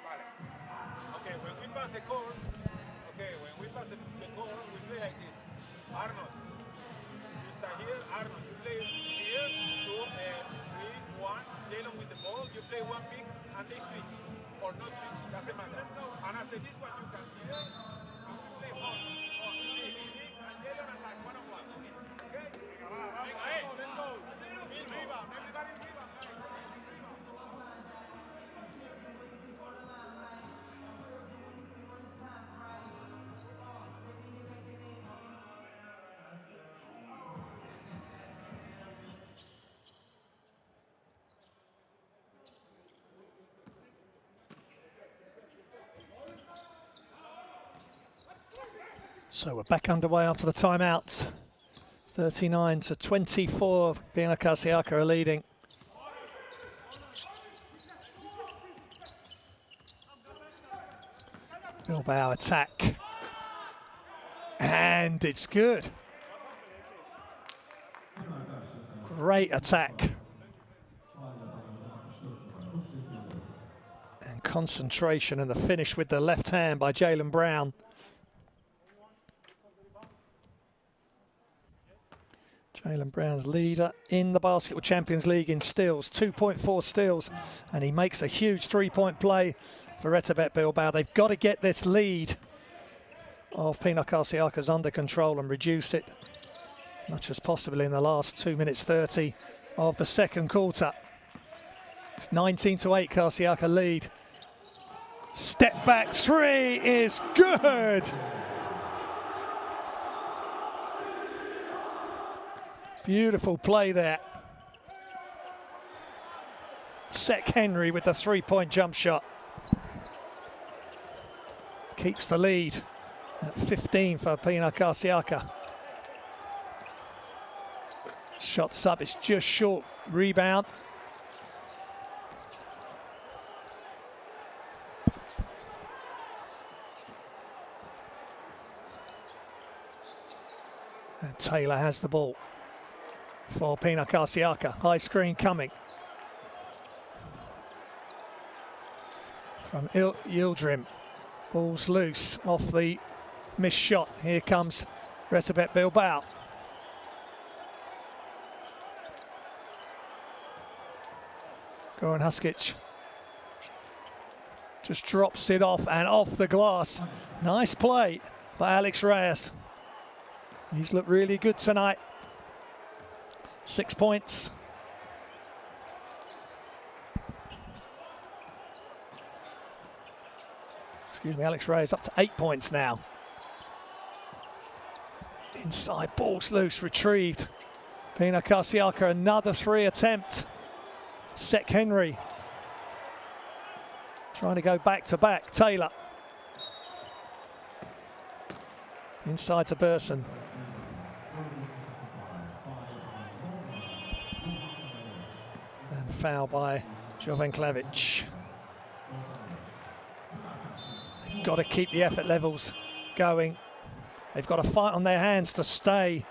Vale. Okay, when we pass the court, we play like this. Arnold, you start here. Arnold, you play here. 2, 3, 1. Jalen with the ball. You play one pick and they switch or not switch. Doesn't matter. And after this one, you come here and we play hot. Pick and Jalen attack 1-on-1. Okay? Let's go. Rebound. Everybody rebound. So we're back underway after the timeout. 39-24, Pinar Karsiyaka are leading. Bilbao attack. And it's good. Great attack. And concentration, and the finish with the left hand by Jalen Brown. Jalen Brown's leader in the Basketball Champions League in steals, 2.4 steals, and he makes a huge three-point play for RETAbet Bilbao. They've got to get this lead of Pinar Karsiyaka's under control and reduce it much as possible in the last 2 minutes 30 of the second quarter. It's 19-8, Karsiyaka lead. Step back three is good. Beautiful play there. Sek Henry with the three-point jump shot. Keeps the lead at 15 for Pinar Karsiyaka. Shot sub, it's just short. Rebound. And Taylor has the ball for Pinar Karsiyaka. High screen coming from Yildirim. Ball's loose off the missed shot. Here comes RETAbet Bilbao. Goran Huskic just drops it off and off the glass. Nice play by Alex Reyes. He's looked really good tonight. 6 points. Excuse me, Alex Reyes up to 8 points now. Inside, ball's loose, retrieved. Pinar Karsiyaka, another 3 attempt. Sek Henry trying to go back to back. Taylor inside to Burson. And foul by Jovenklevic. They've got to keep the effort levels going. They've got a fight on their hands to stay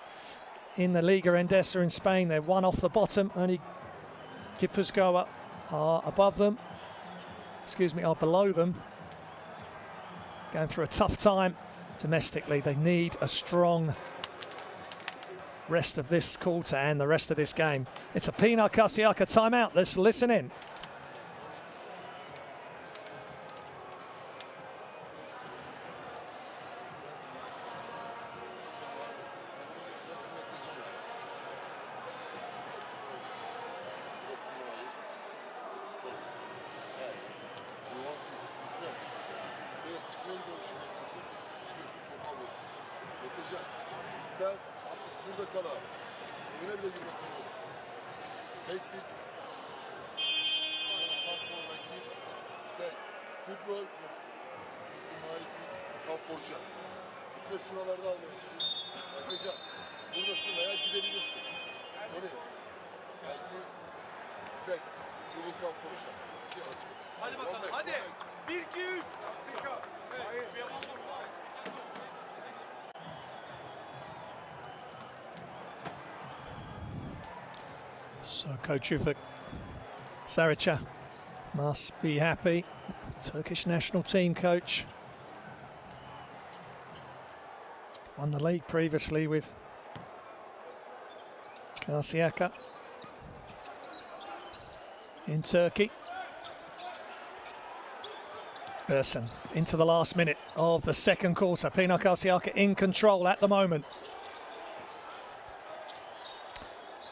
in the Liga Endesa in Spain. They're one off the bottom. Only Gipuzkoa are above them. Excuse me, are below them. Going through a tough time domestically. They need a strong rest of this quarter and the rest of this game. It's a Pinar Karsiyaka timeout. Let's listen in. Burada kal abi. Oyuna bile girmesin olur. Make big. Come for like this. Say. Football. Come for shot. Size şuralarda almaya çalış. Atacan. Buradasın veya gidebilirsin. Tony. Like this. Say. You will come for shot. Hadi bakalım. Hadi. 1, 2, 3. Hayır. So coach Ufuk Sarica must be happy. Turkish national team coach. Won the league previously with Karsiyaka in Turkey. Burson into the last minute of the second quarter. Pinar Karsiyaka in control at the moment.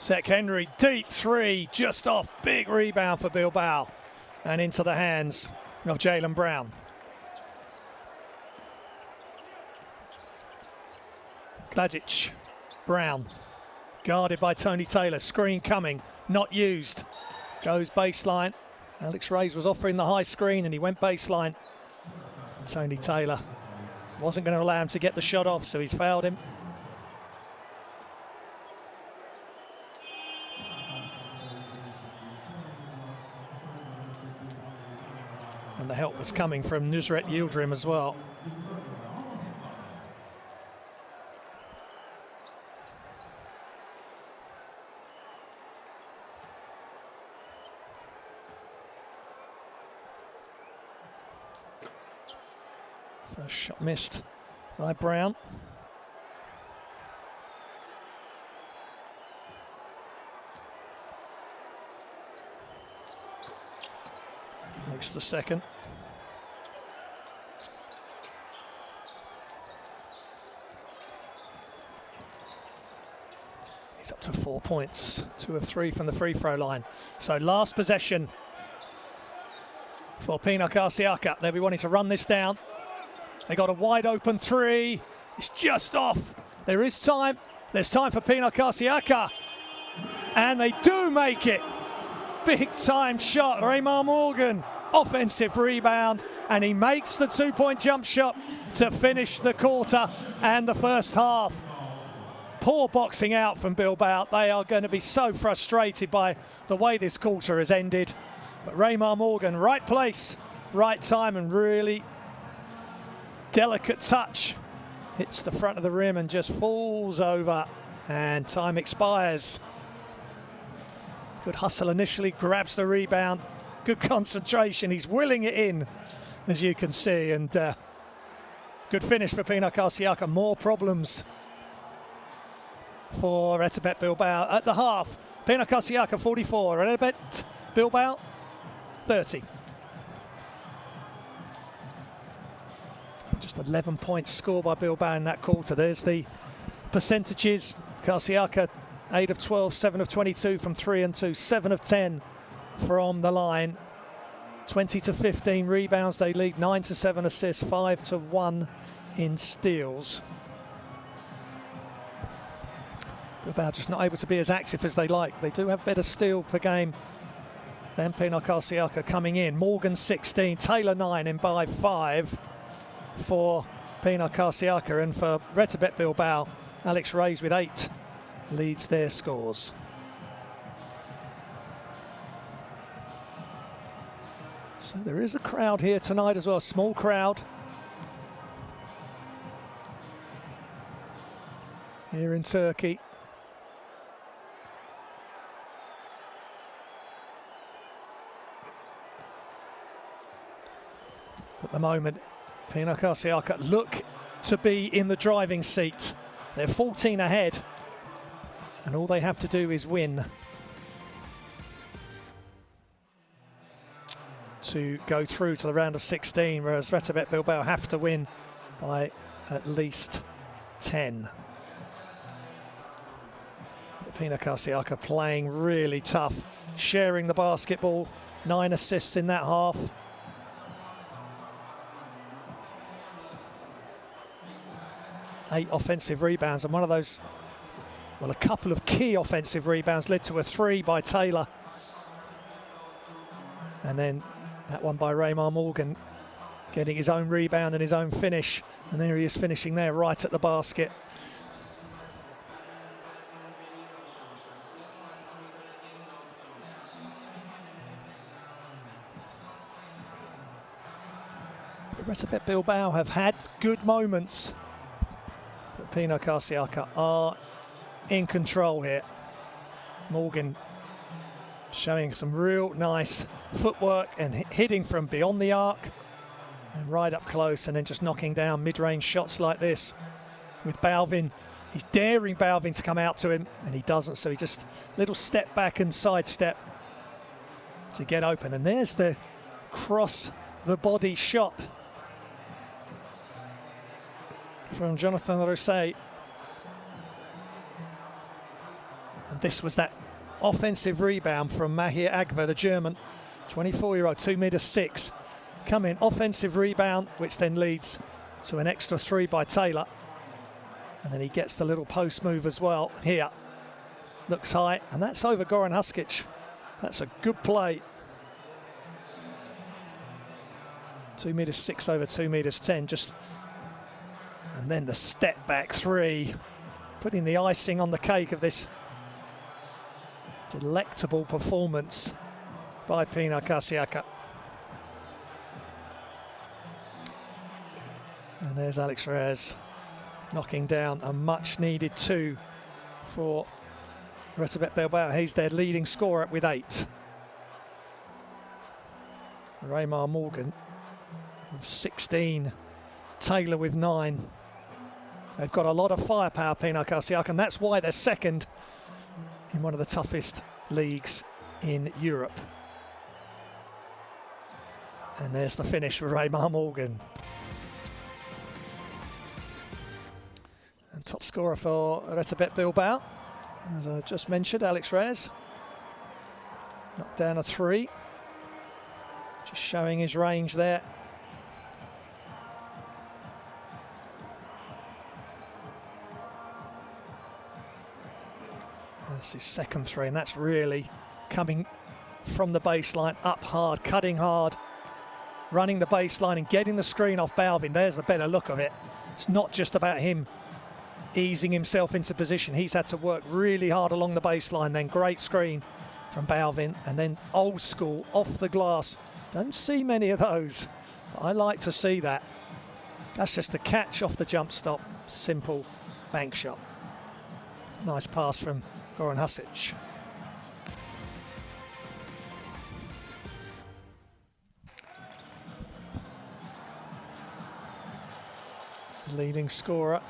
Sek Henry, deep 3, just off. Big rebound for Bilbao. And into the hands of Jalen Brown. Klajic, Brown, guarded by Tony Taylor. Screen coming, not used. Goes baseline. Alex Reyes was offering the high screen and he went baseline. Tony Taylor wasn't going to allow him to get the shot off, so he's fouled him. And the help was coming from Nusret Yildirim as well. First shot missed by Brown. Makes the second. He's up to 4 points, 2 of 3 from the free throw line. So last possession for Pinar Karsiyaka. They'll be wanting to run this down. They got a wide open 3. It's just off. There is time. There's time for Pinar Karsiyaka. And they do make it. Big time shot. Raymar Morgan, offensive rebound. And he makes the 2-point jump shot to finish the quarter and the first half. Poor boxing out from Bilbao. They are going to be so frustrated by the way this quarter has ended. But Raymar Morgan, right place, right time, and really delicate touch hits the front of the rim and just falls over, and time expires. Good hustle initially, grabs the rebound, good concentration, he's willing it in, as you can see, and good finish for Pinar Karsiyaka. More problems for RETAbet Bilbao at the half. Pinar Karsiyaka 44, RETAbet Bilbao 30. Just 11 points scored by Bilbao in that quarter. There's the percentages. Karsiyaka 8 of 12, 7 of 22 from 3 and 2, 7 of 10 from the line. 20 to 15 rebounds they lead, 9 to 7 assists, 5 to 1 in steals. Bilbao just not able to be as active as they like. They do have better steal per game than Pinar Karsiyaka coming in. Morgan 16, Taylor 9 in by 5 for Pinar Karsiyaka, and for RETAbet Bilbao, Alex Reyes with 8 leads their scores. So there is a crowd here tonight as well, a small crowd here in Turkey. At the moment, Pinar Karsiyaka look to be in the driving seat. They're 14 ahead, and all they have to do is win to go through to the round of 16, whereas RETAbet Bilbao have to win by at least 10. Pinar Karsiyaka playing really tough, sharing the basketball, 9 assists in that half. Eight offensive rebounds, and one of those, well, a couple of key offensive rebounds led to a 3 by Taylor. And then that one by Raymar Morgan, getting his own rebound and his own finish. And there he is finishing there right at the basket. RETAbet Bilbao have had good moments, but Pinar Karsiyaka are in control here. Morgan showing some real nice footwork and hitting from beyond the arc and right up close, and then just knocking down mid-range shots like this with Balvin. He's daring Balvin to come out to him, and he doesn't, so he just little step back and sidestep to get open. And there's the cross the body shot from Jonathan Rosset. And this was that offensive rebound from Mahir Agva, the German, 24-year-old, 2'6". Come in, offensive rebound, which then leads to an extra 3 by Taylor. And then he gets the little post move as well here. Looks high, and that's over Goran Huskic. That's a good play. 2'6" over 2'10", just. And then the step back 3, putting the icing on the cake of this delectable performance by Pinar Karsiyaka. And there's Alex Reyes knocking down a much needed 2 for RETAbet Bilbao. He's their leading scorer with 8. Raymar Morgan with 16. Taylor with 9. They've got a lot of firepower, Pinar Karsiyaka, and that's why they're second in one of the toughest leagues in Europe. And there's the finish for Raymar Morgan. And top scorer for RETAbet Bilbao, as I just mentioned, Alex Reyes. Knocked down a 3. Just showing his range there. That's his second 3, and that's really coming from the baseline, up hard, cutting hard, running the baseline and getting the screen off Balvin. There's the better look of it. It's not just about him easing himself into position. He's had to work really hard along the baseline. Then great screen from Balvin, and then old school off the glass. Don't see many of those, but I like to see that. That's just a catch off the jump stop. Simple bank shot. Nice pass from Goran Husic. Leading scorer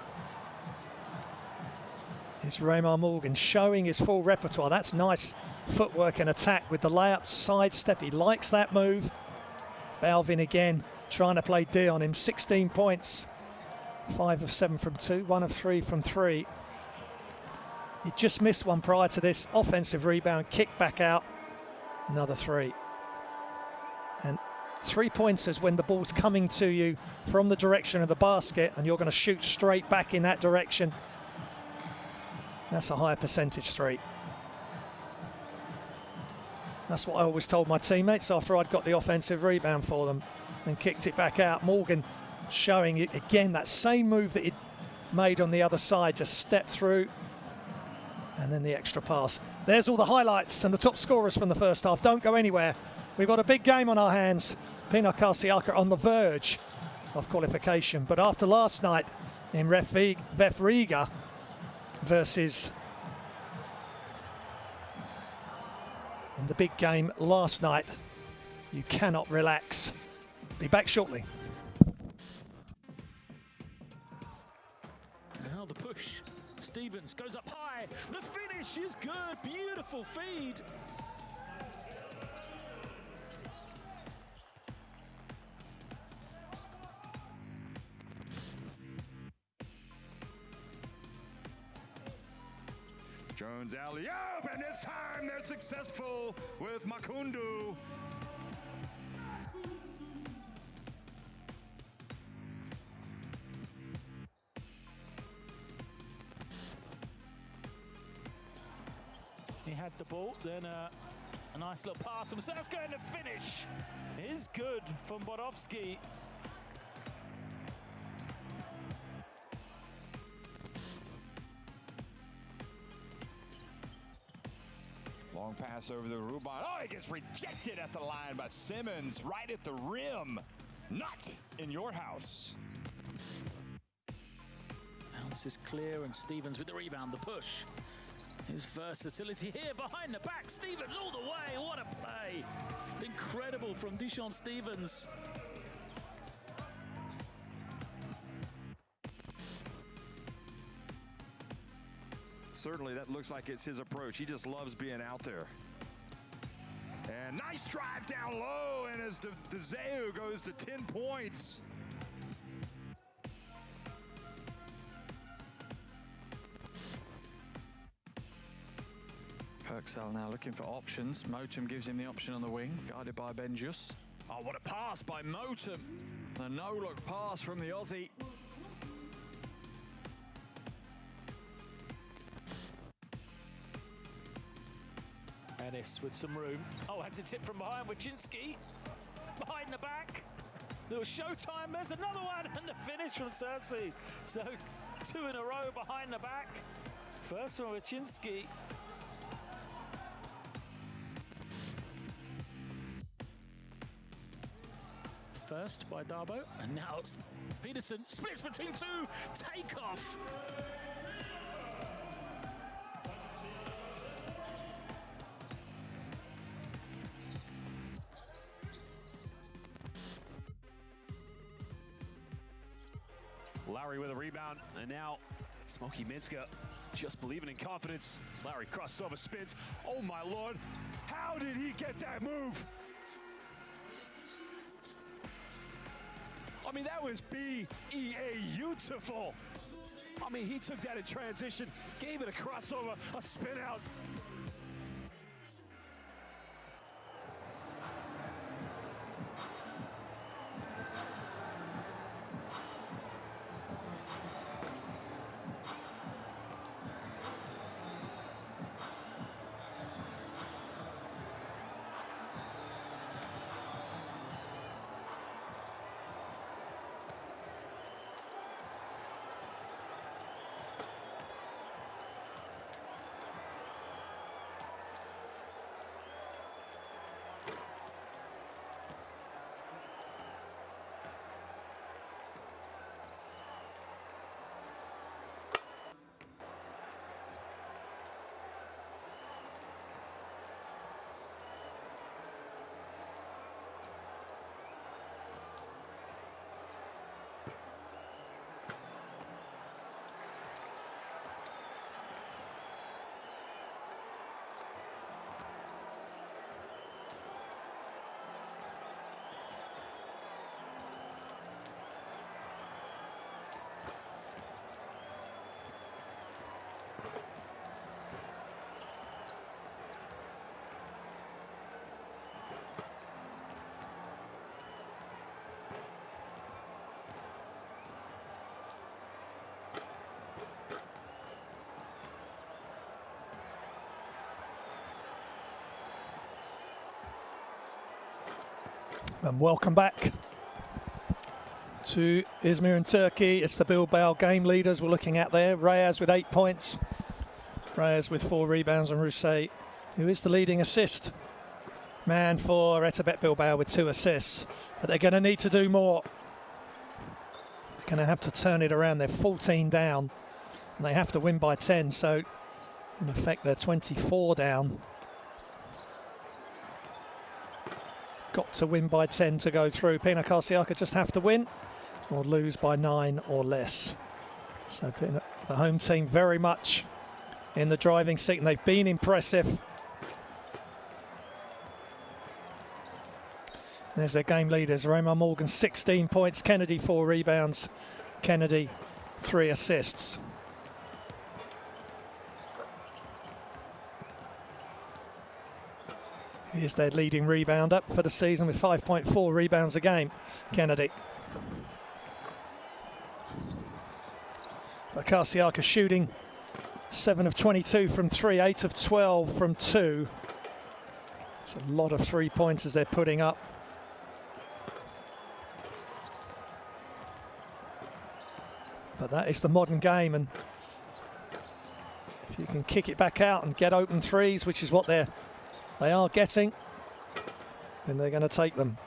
is Raymar Morgan, showing his full repertoire. That's nice footwork and attack with the layup, sidestep. He likes that move. Balvin again trying to play D on him. 16 points, 5 of 7 from 2, 1 of 3 from 3. He just missed one prior to this. Offensive rebound, kick back out, another 3. And 3-pointers when the ball's coming to you from the direction of the basket and you're going to shoot straight back in that direction. That's a higher percentage 3. That's what I always told my teammates after I'd got the offensive rebound for them and kicked it back out. Morgan showing it again, that same move that he'd made on the other side, just step through and then the extra pass. There's all the highlights and the top scorers from the first half. Don't go anywhere. We've got a big game on our hands. Pinar Karsiyaka on the verge of qualification, but after last night in VEF Riga versus in the big game last night, you cannot relax. Be back shortly. Now the push. Stevens goes up high. The finish is good. Beautiful feed. Jones alley-oop, and this time they're successful with Makundu. He had the ball, then a nice little pass from Sasko, and the finish is good from Bodovsky. Long pass over the Ruban. Oh, he gets rejected at the line by Simmons, right at the rim. Not in your house. Bounce is clear, and Stevens with the rebound, the push. His versatility here behind the back. Stevens all the way. What a play. Incredible from Dishon Stevens. Certainly that looks like it's his approach. He just loves being out there. And nice drive down low, and as DeZeu goes to 10 points. Kirksell now looking for options. Motum gives him the option on the wing, guarded by Benjus. Oh, what a pass by Motum. A no-look pass from the Aussie. Ennis with some room. Oh, has a tip from behind. Wachinski behind the back. There was showtime. There's another one, and the finish from Cersei. So 2 in a row behind the back. First from Wachinski. First by Darbo, and now it's Peterson. Splits between 2. Take off. Lowry with a rebound, and now Smokey Minska just believing in confidence. Lowry crossover spins. Oh my lord, how did he get that move? I mean, that was beautiful. I mean, he took that in transition, gave it a crossover, a spin out. And welcome back to Izmir in Turkey. It's the Bilbao game leaders we're looking at there. Reyes with 8 points. Reyes with 4 rebounds, and Rousset, who is the leading assist man for RETAbet Bilbao with 2 assists. But they're going to need to do more. They're going to have to turn it around. They're 14 down and they have to win by 10. So in effect, they're 24 down. Got to win by 10 to go through. Pinar Karsiyaka just have to win or lose by 9 or less. So the home team very much in the driving seat, and they've been impressive. There's their game leaders. Raymar Morgan, 16 points. Kennedy, 4 rebounds. Kennedy, 3 assists. Here's their leading rebounder for the season with 5.4 rebounds a game, Kennedy. But Karsiyaka shooting 7 of 22 from 3, 8 of 12 from 2. It's a lot of 3-pointers they're putting up. But that is the modern game, and if you can kick it back out and get open threes, which is what they are getting, then they're going to take them.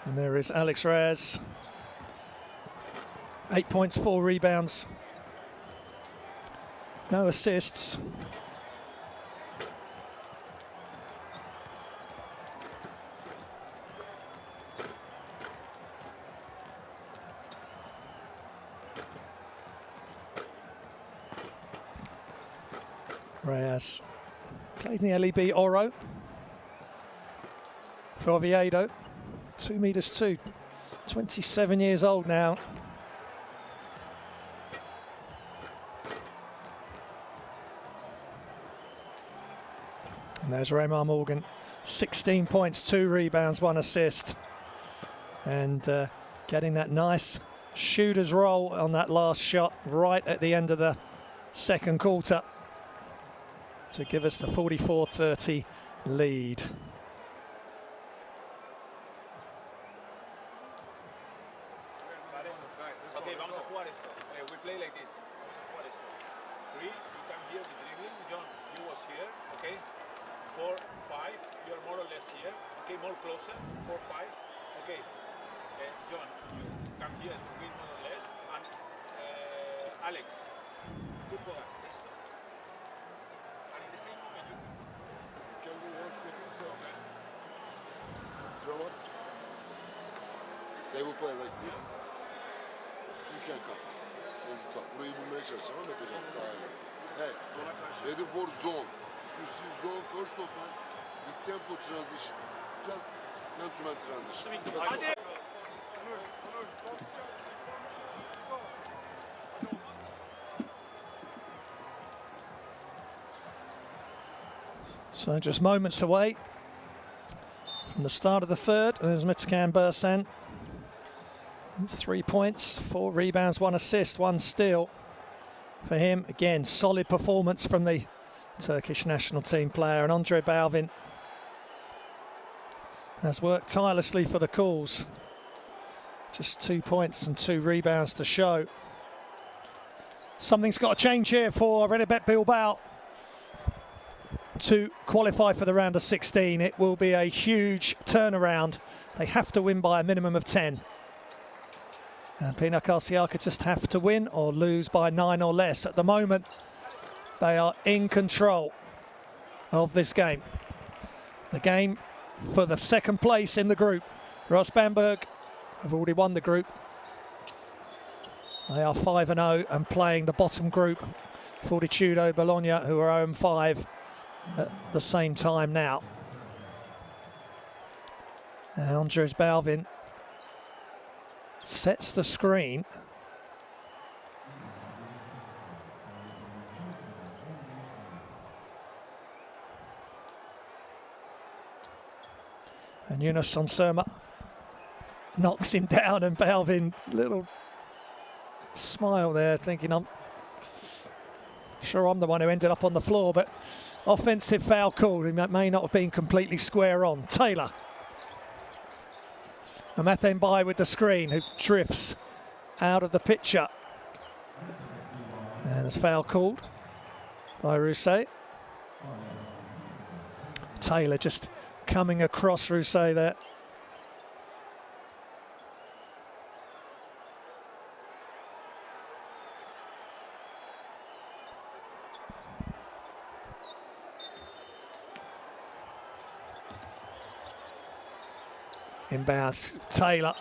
And there is Alex Reyes. 8 points, 4 rebounds. No assists. Reyes played in the LEB Oro for Oviedo. 2 meters 2, 27 years old now. And there's Raymar Morgan, 16 points, 2 rebounds, 1 assist. And getting that nice shooter's roll on that last shot right at the end of the second quarter to give us the 44-30 lead. Okay, vamos a jugar esto. We play like this. Vamos a jugar esto. 3, you come here with dribbling. John, you was here. Okay. 4, 5, you're more or less here. Okay, more closer. 4, 5. Okay. John, you come here to win more or less. And Alex, tú juegas esto. And in the same moment you Can go one step inside. After what? They will play like this. You can come. On the top. Burayı bulmaya çalışacağım ama Mete Hocam sahile. Hey, ready for zone. If you see zone first of all, the tempo transition. Just man-to-man transition. Let's go. So just moments away from the start of the third. There's Mitkan Bursan. 3 points, 4 rebounds, 1 assist, 1 steal for him. Again, solid performance from the Turkish national team player. And Andre Balvin has worked tirelessly for the Cools. Just 2 points and 2 rebounds to show. Something's got to change here for RETAbet Bilbao to qualify for the round of 16. It will be a huge turnaround. They have to win by a minimum of 10. And Pinar Karsiyaka just have to win or lose by 9 or less. At the moment, they are in control of this game. The game for the second place in the group. Ross Bamberg have already won the group. They are 5-0 and playing the bottom group. Fortitudo Bologna, who are 0-5 at the same time now. And Andres Balvin sets the screen. And Yunus Sonserma knocks him down, and Balvin, little smile there, thinking I'm sure I'm the one who ended up on the floor, but offensive foul called. He may not have been completely square on. Taylor. Amathembai with the screen, who drifts out of the picture. And it's foul called by Rousset. Taylor just coming across Rousset there. Inbounds, Taylor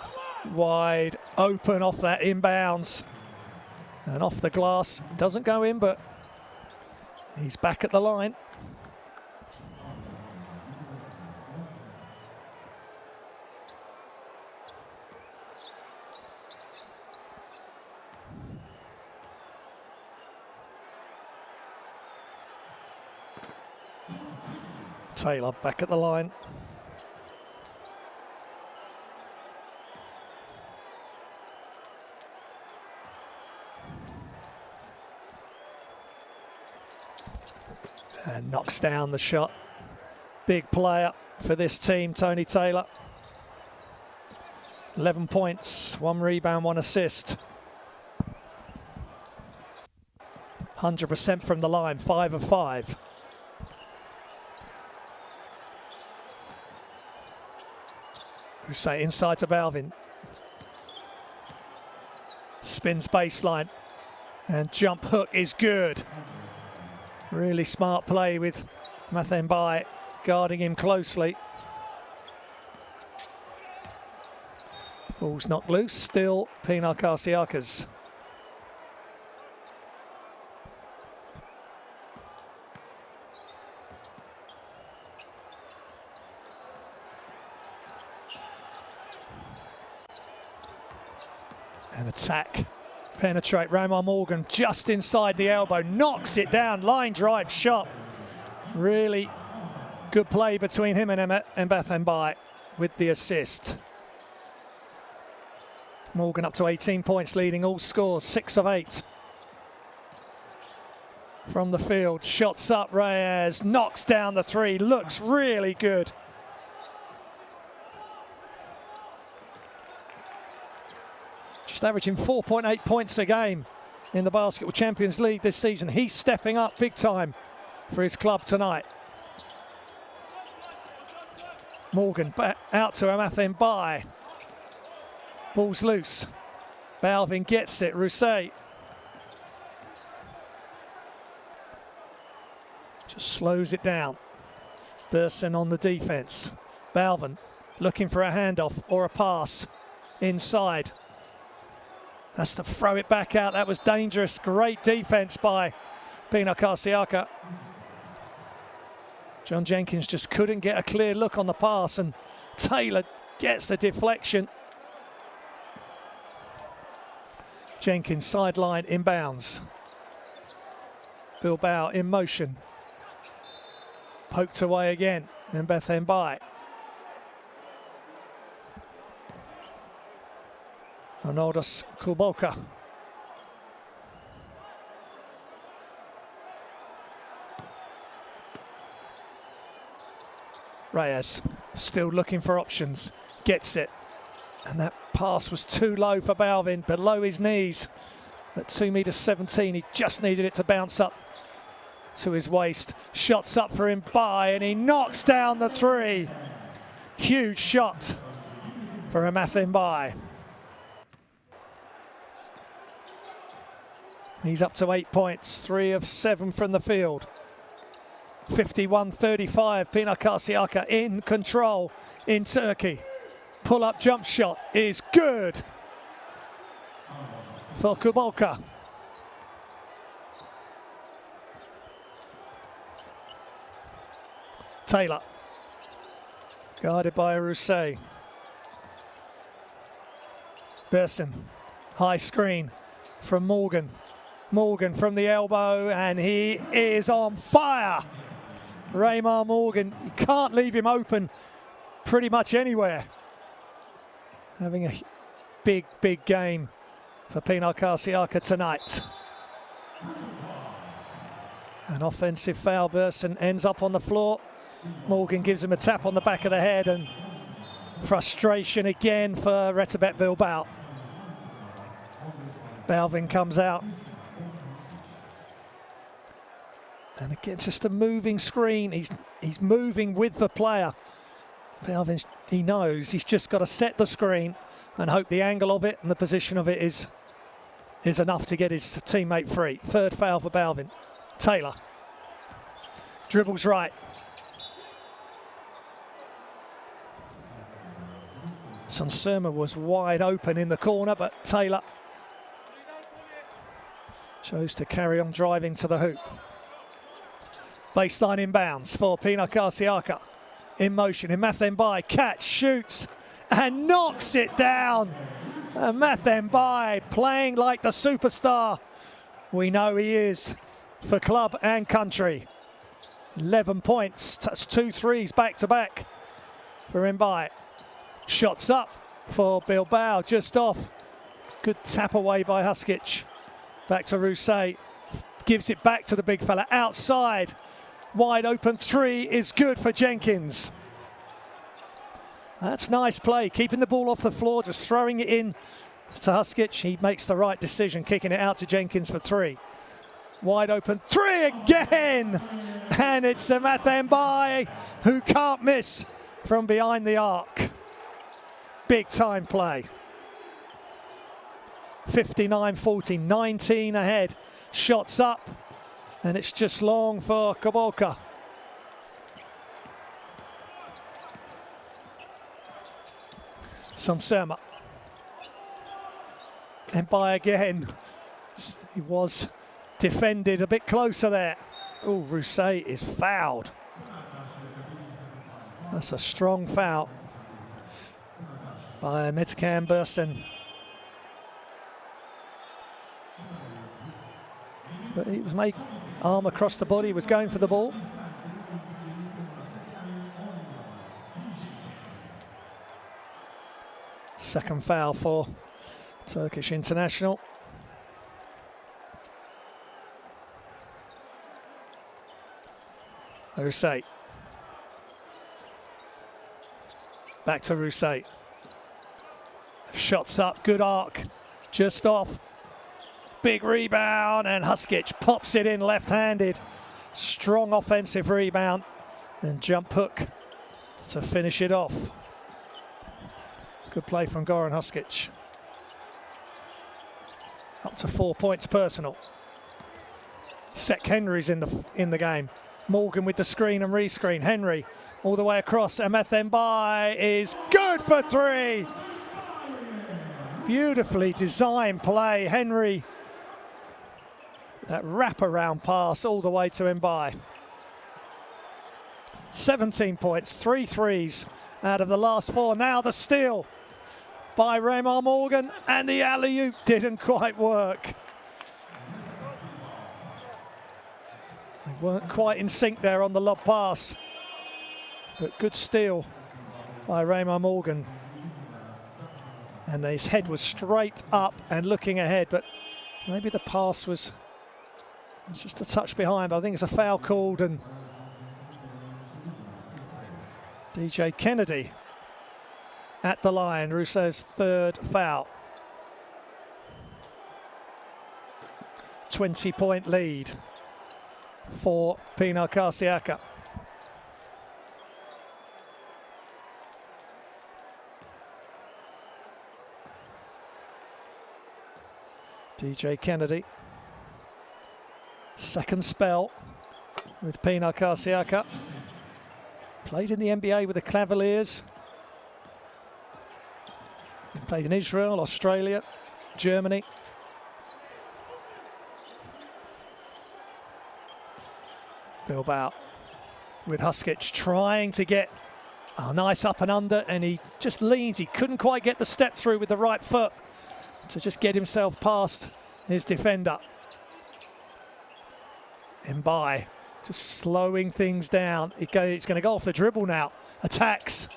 wide open off that inbounds and off the glass. Doesn't go in, but he's back at the line. Taylor back at the line. And knocks down the shot. Big player for this team, Tony Taylor. 11 points, 1 rebound, 1 assist. 100% from the line, 5 of 5. Rousset inside to Balvin. Spins baseline. And jump hook is good. Really smart play with Amathembai guarding him closely. Ball's knocked loose, still Pinar Karsiyaka's. An attack. Penetrate, Ramon Morgan just inside the elbow, knocks it down, line drive shot. Really good play between him and Amathembai with the assist. Morgan up to 18 points, leading all scores, 6 of 8. From the field, shots up, Reyes knocks down the 3, looks really good. Just averaging 4.8 points a game in the Basketball Champions League this season. He's stepping up big time for his club tonight. Morgan back out to Amathembai. Ball's loose. Balvin gets it. Rousset just slows it down. Burson on the defense. Balvin looking for a handoff or a pass inside. That's to throw it back out. That was dangerous. Great defense by Pinar Karsiyaka. John Jenkins just couldn't get a clear look on the pass, and Taylor gets the deflection. Jenkins sideline inbounds. Bilbao in motion. Poked away again. Amathembai. Arnoldas Kulbolka. Reyes still looking for options. Gets it. And that pass was too low for Balvin, below his knees. At 2.17 meters, he just needed it to bounce up to his waist. Shots up for him by, and he knocks down the 3. Huge shot for Amathembai. He's up to 8 points, 3 of 7 from the field. 51-35, Pinar Karsiyaka in control in Turkey. Pull-up jump shot is good for Kulbolka. Taylor, guarded by Rousset. Burson, high screen from Morgan. Morgan from the elbow, and he is on fire. Ramon Morgan, you can't leave him open pretty much anywhere. Having a big, big game for Pinar Karsiyaka tonight. An offensive foul burst and ends up on the floor. Morgan gives him a tap on the back of the head, and frustration again for RETAbet Bilbao. Balvin comes out. And again, just a moving screen. He's moving with the player. Balvin, he knows he's just got to set the screen and hope the angle of it and the position of it is enough to get his teammate free. Third foul for Balvin. Taylor dribbles right. Sonserma was wide open in the corner, but Taylor chose to carry on driving to the hoop. Baseline inbounds for Pinar Karsiyaka. In motion, in Mathembai, catch, shoots, and knocks it down. And Mathembai playing like the superstar we know he is for club and country. 11 points, that's 2 threes back to back for Mbai. Shots up for Bilbao, just off. Good tap away by Huskic. Back to Rousset, gives it back to the big fella outside. Wide open three is good for Jenkins. That's nice play, keeping the ball off the floor, just throwing it in to Huskic. He makes the right decision, kicking it out to Jenkins for three. Wide open three again, and it's Mathembai who can't miss from behind the arc. Big time play. 59-40, 19 ahead. Shots up, and it's just long for Kabolka. Sonserma. And by again. He was defended a bit closer there. Oh, Rousset is fouled. That's a strong foul by Pinar Karsiyaka. But he was making arm across the body, was going for the ball. Second foul for Turkish international. Rousset. Back to Rousset. Shots up, good arc, just off. Big rebound, and Huskic pops it in left-handed. Strong offensive rebound and jump hook to finish it off. Good play from Goran Huskic. Up to 4 points personal. Sek Henry's in the game. Morgan with the screen and rescreen. Henry all the way across, and Mathembai is good for three. Beautifully designed play. Henry, that wraparound pass all the way to Mbai. 17 points, 3 threes out of the last 4. Now the steal by Raymar Morgan, and the alley-oop didn't quite work. They weren't quite in sync there on the lob pass, but good steal by Raymar Morgan. And his head was straight up and looking ahead, but maybe the pass was just a touch behind, but I think it's a foul called, and DJ Kennedy at the line. Rousset's third foul. 20-point lead for Pinar Karsiyaka. DJ Kennedy. Second spell with Pinar Karsiyaka. Played in the NBA with the Cavaliers. He played in Israel, Australia, Germany. Bilbao with Huskic trying to get a nice up and under, and he just leans. He couldn't quite get the step through with the right foot to just get himself past his defender. Mbai just slowing things down. It's going to go off the dribble now. Attacks.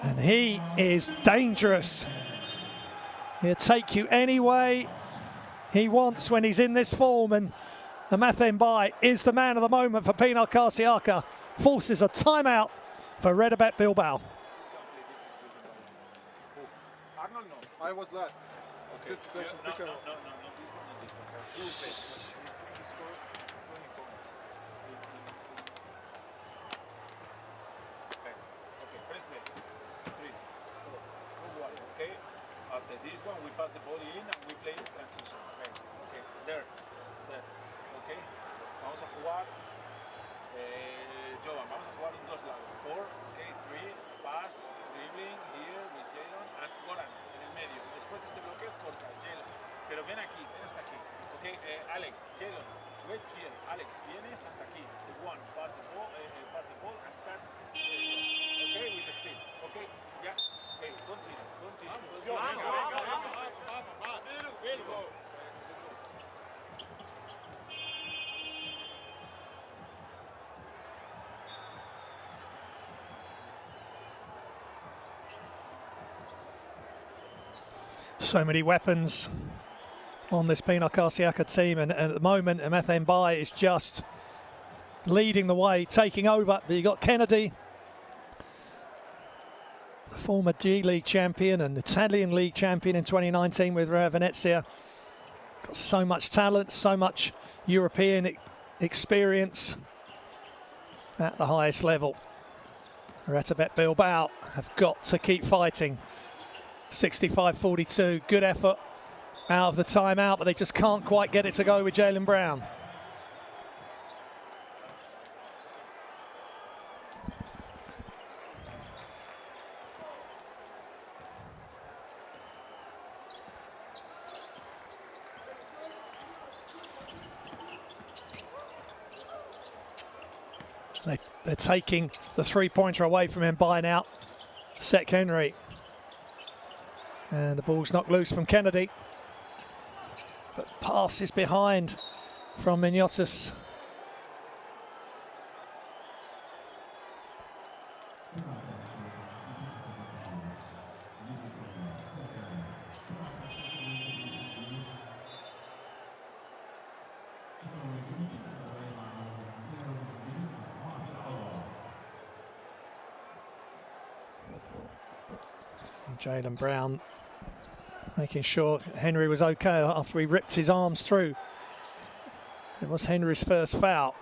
And he is dangerous. He'll take you any way he wants when he's in this form, and Amathembai is the man of the moment for Pinar Karsiyaka. Forces a timeout for RETAbet Bilbao. Arnold, no. I was last. Okay. This question, No, this one, not this one. Okay, press me. 3, 4, 2, 1. Okay. After this one, we pass the ball in and we play transition. Okay. There. Okay. Vamos a jugar. Jovan, vamos a jugar en dos lados. 4, okay, 3, pass, dribbling, here with Jalen and Goran en el medio. Después de este bloqueo, corta Jalen. Pero ven aquí, ven hasta aquí. Okay, Alex, Jalen, wait here. Alex, vienes hasta aquí. The one, pass the ball and cut. Okay, with the speed. Okay, just, hey, continue. So many weapons on this Pinar Karsiyaka team, and at the moment Amathembai is just leading the way, taking over. But you got Kennedy, the former G League champion and Italian League champion in 2019 with Venezia. Got so much talent, so much European experience at the highest level. RETAbet Bilbao have got to keep fighting. 65-42, good effort out of the timeout, but they just can't quite get it to go with Jalen Brown. They're taking the three-pointer away from him by now. Sek Henry. And the ball's knocked loose from Kennedy. But passes behind from Miniotis. Jalen Brown making sure Henry was okay after he ripped his arms through. It was Henry's first foul.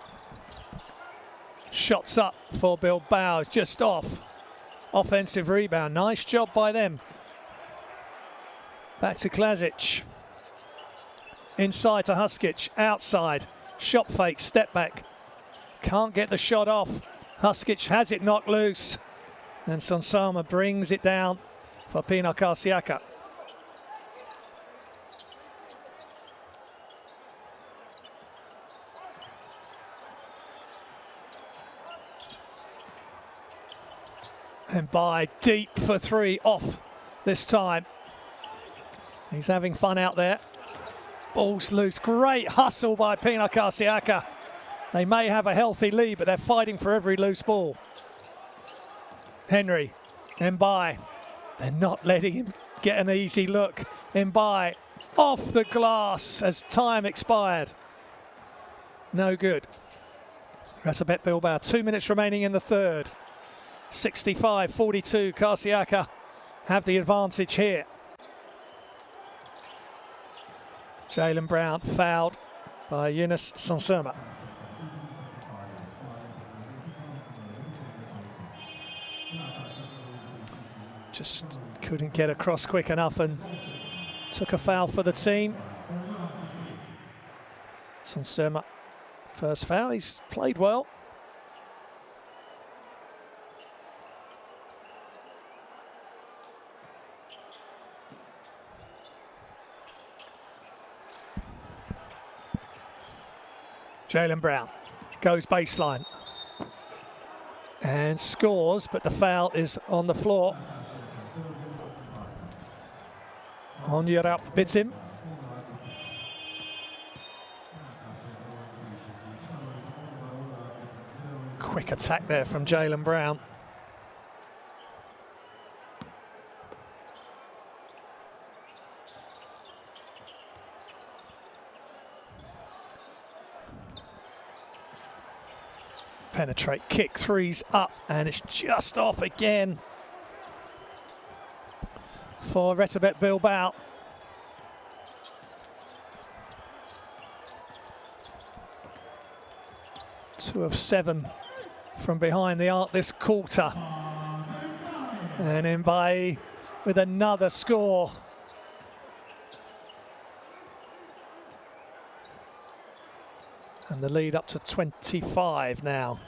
Shots up for Bilbao, just off. Offensive rebound, nice job by them. Back to Klazic. Inside to Huskic, outside. Shot fake, step back. Can't get the shot off. Huskic has it knocked loose. And Sonsama brings it down for Pinar Karsiyaka. And by deep for three, off this time. He's having fun out there. Ball's loose, great hustle by Pinar Karsiyaka. They may have a healthy lead, but they're fighting for every loose ball. Henry, Mbai. They're not letting him get an easy look. Mbai off the glass as time expired. No good. RETAbet Bilbao, 2 minutes remaining in the third. 65-42, Karsiyaka have the advantage here. Jalen Brown fouled by Yunus Sonsama. Just couldn't get across quick enough and took a foul for the team. Sonsama, first foul, he's played well. Jalen Brown goes baseline and scores, but the foul is on the floor. Onyerup bits him. Quick attack there from Jalen Brown. penetrate, kick, threes up, and it's just off again for RETAbet Bilbao. Two of 7 from behind the arc this quarter. And Mbaye with another score. And the lead up to 25 now.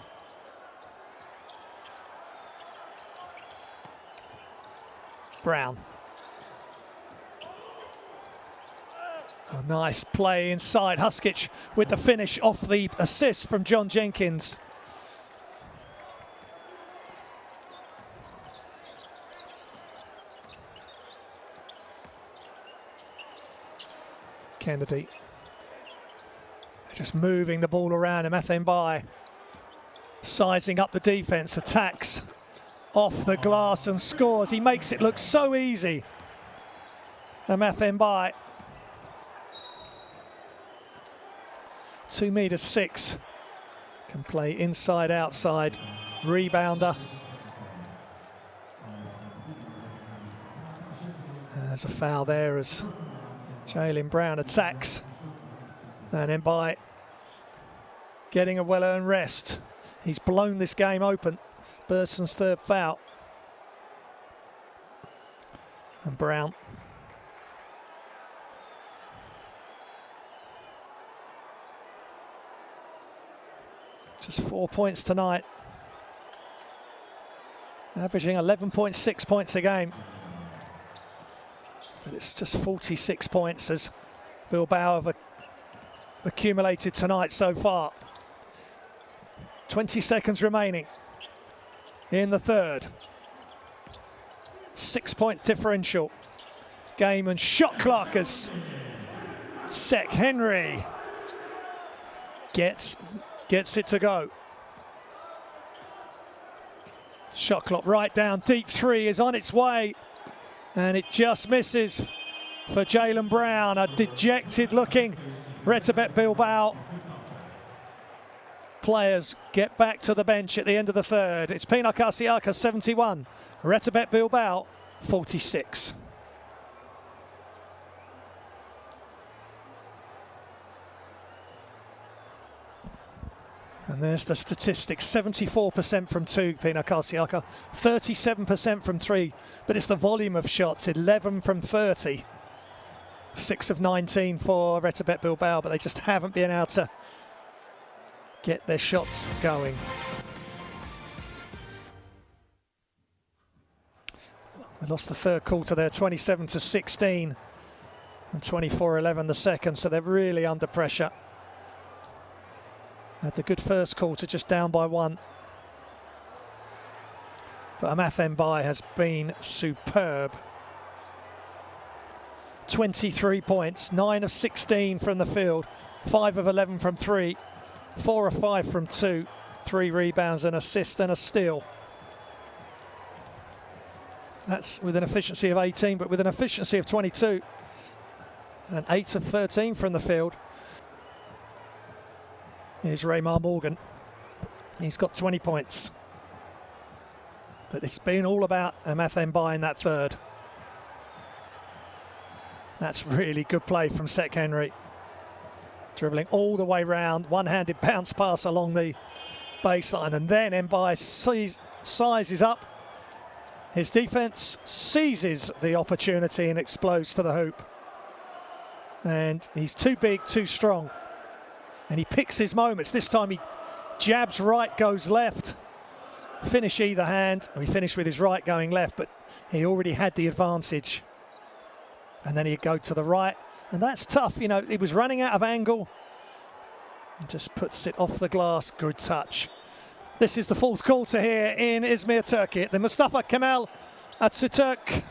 Brown. A nice play inside. Huskic with the finish off the assist from John Jenkins. Kennedy. Just moving the ball around, and Mbaye sizing up the defense, attacks off the glass and scores. He makes it look so easy. And Mbaye, 2'6", can play inside, outside, rebounder. There's a foul there as Jaylen Brown attacks. And Mbaye getting a well-earned rest. He's blown this game open. Burson's third foul. And Brown. Just 4 points tonight. Averaging 11.6 points a game. But it's just 46 points as Bilbao have accumulated tonight so far. 20 seconds remaining in the third. 6-point differential. Game and shot clock as Sek Henry gets it to go. Shot clock right down. Deep three is on its way. And it just misses for Jaylen Brown. A dejected looking RETAbet Bilbao players get back to the bench at the end of the third. It's Pinar Karsiyaka 71, RETAbet Bilbao 46. And there's the statistics, 74% from 2, Pinar Karsiyaka, 37% from 3, but it's the volume of shots, 11 from 30. 6 of 19 for RETAbet Bilbao, but they just haven't been able to get their shots going. We lost the third quarter there, 27-16, and 24-11 the second, so they're really under pressure. Had the good first quarter, just down by 1. But Mbaye has been superb. 23 points, 9 of 16 from the field, 5 of 11 from 3, 4 of 5 from 2, 3 rebounds, an assist and a steal. That's with an efficiency of 18, but with an efficiency of 22. And 8 of 13 from the field. Here's Raymar Morgan. He's got 20 points. But it's been all about Mbaye in that third. That's really good play from Sek Henry. Dribbling all the way round, one-handed bounce pass along the baseline, and then Mbaye sizes up. His defense seizes the opportunity and explodes to the hoop. And he's too big, too strong. And he picks his moments. This time he jabs right, goes left. Finish either hand. He finished with his right going left, but he already had the advantage. And then he'd go to the right. And that's tough, you know, he was running out of angle. Just puts it off the glass, good touch. This is the fourth quarter here in Izmir, Turkey, at the Mustafa Kemal Atatürk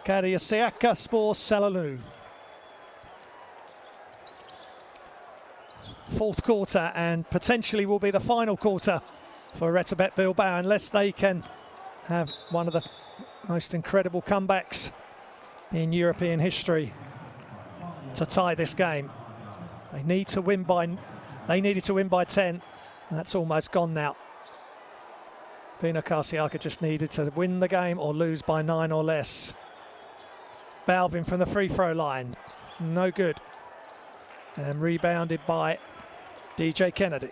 Karsiyaka Spor Salonu. Fourth quarter, and potentially will be the final quarter for RETAbet Bilbao, unless they can have one of the most incredible comebacks in European history to tie this game. They needed to win by 10, That's almost gone now. Pinar Karsiyaka just needed to win the game or lose by 9 or less. Balvin from the free throw line. No good. And rebounded by DJ Kennedy.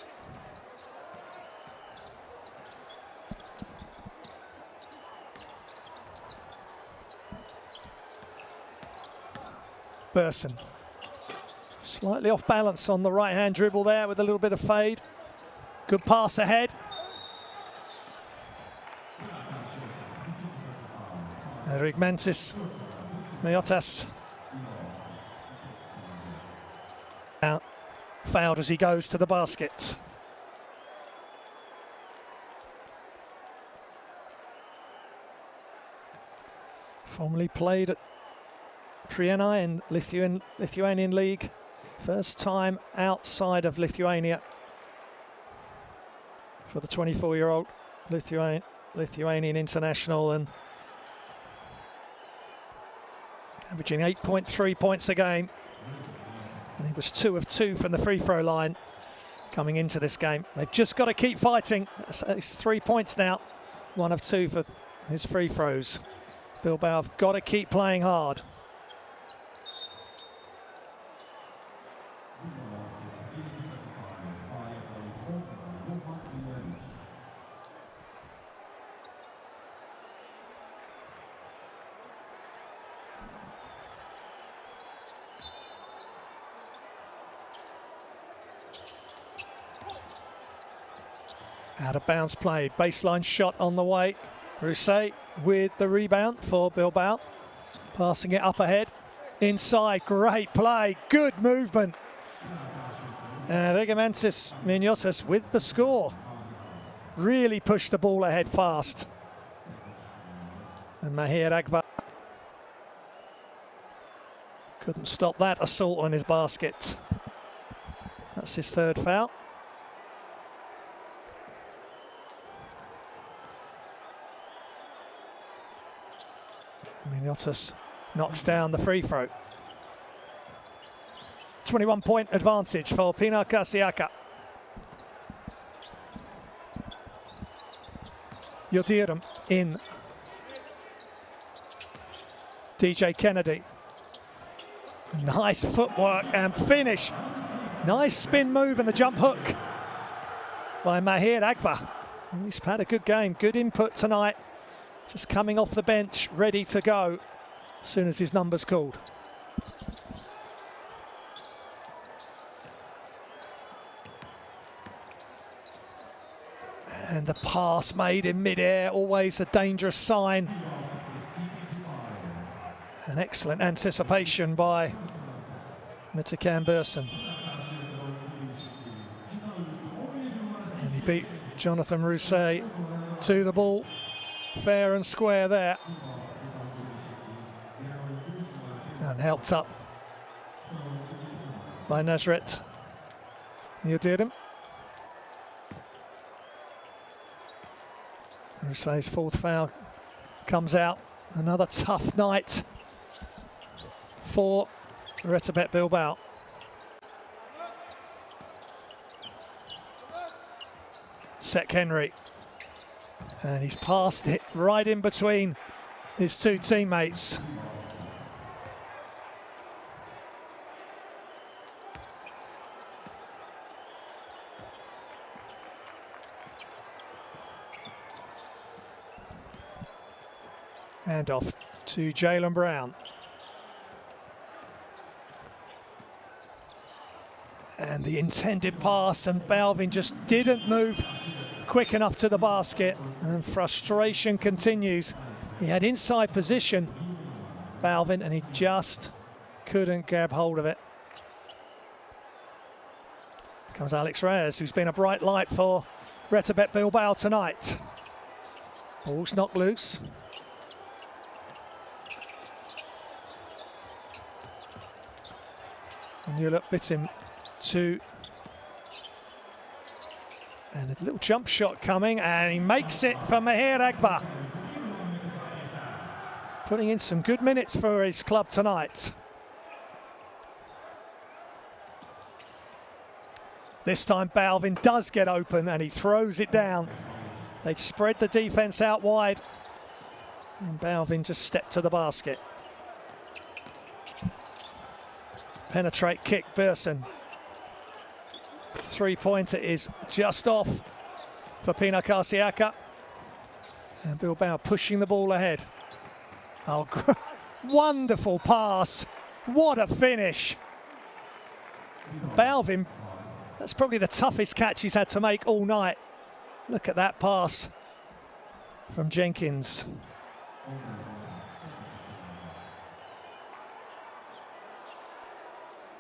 Burson. Slightly off balance on the right-hand dribble there with a little bit of fade. Good pass ahead. Rigmantis, Miotas. Out, fouled as he goes to the basket. Formerly played at Prienai in Lithuanian League. First time outside of Lithuania for the 24-year-old Lithuanian international, and averaging 8.3 points a game. And he was 2 of 2 from the free throw line coming into this game. They've just got to keep fighting. It's 3 points now. 1 of 2 for his free throws. Bilbao have got to keep playing hard. Out of bounds played, baseline shot on the way. Rousset with the rebound for Bilbao. Passing it up ahead, inside, great play, good movement. And Regimantis Mignotas with the score. Really pushed the ball ahead fast. And Mahir Agva couldn't stop that assault on his basket. That's his 3rd foul. Mignotas knocks down the free throw. 21-point advantage for Pinar Karsiyaka. Yildirim in. DJ Kennedy. Nice footwork and finish. Nice spin move and the jump hook by Mahir Agva. He's had a good game, good input tonight. Just coming off the bench, ready to go as soon as his number's called. And the pass made in mid-air, always a dangerous sign. An excellent anticipation by Mitakan Burson. And he beat Jonathan Rousset to the ball. Fair and square there. And helped up by Nazret Yildirim. Rousset's 4th foul comes out. Another tough night for RETAbet Bilbao. Sek Henry. And he's passed it right in between his 2 teammates. And off to Jalen Brown. And the intended pass, and Balvin just didn't move quick enough to the basket, and frustration continues. He had inside position, Balvin, and he just couldn't grab hold of it. Comes Alex Reyes, who's been a bright light for RETAbet Bilbao tonight. Ball's knocked loose. And you look, bits him to. And a little jump shot coming, and he makes it for Mahir Agva. Putting in some good minutes for his club tonight. This time Balvin does get open and he throws it down. They'd spread the defense out wide. And Balvin just stepped to the basket. Penetrate kick, Berson. Three-pointer is just off for Pinar Karsiyaka. And Bilbao pushing the ball ahead. Oh, wonderful pass. What a finish. Balvin, that's probably the toughest catch he's had to make all night. Look at that pass from Jenkins.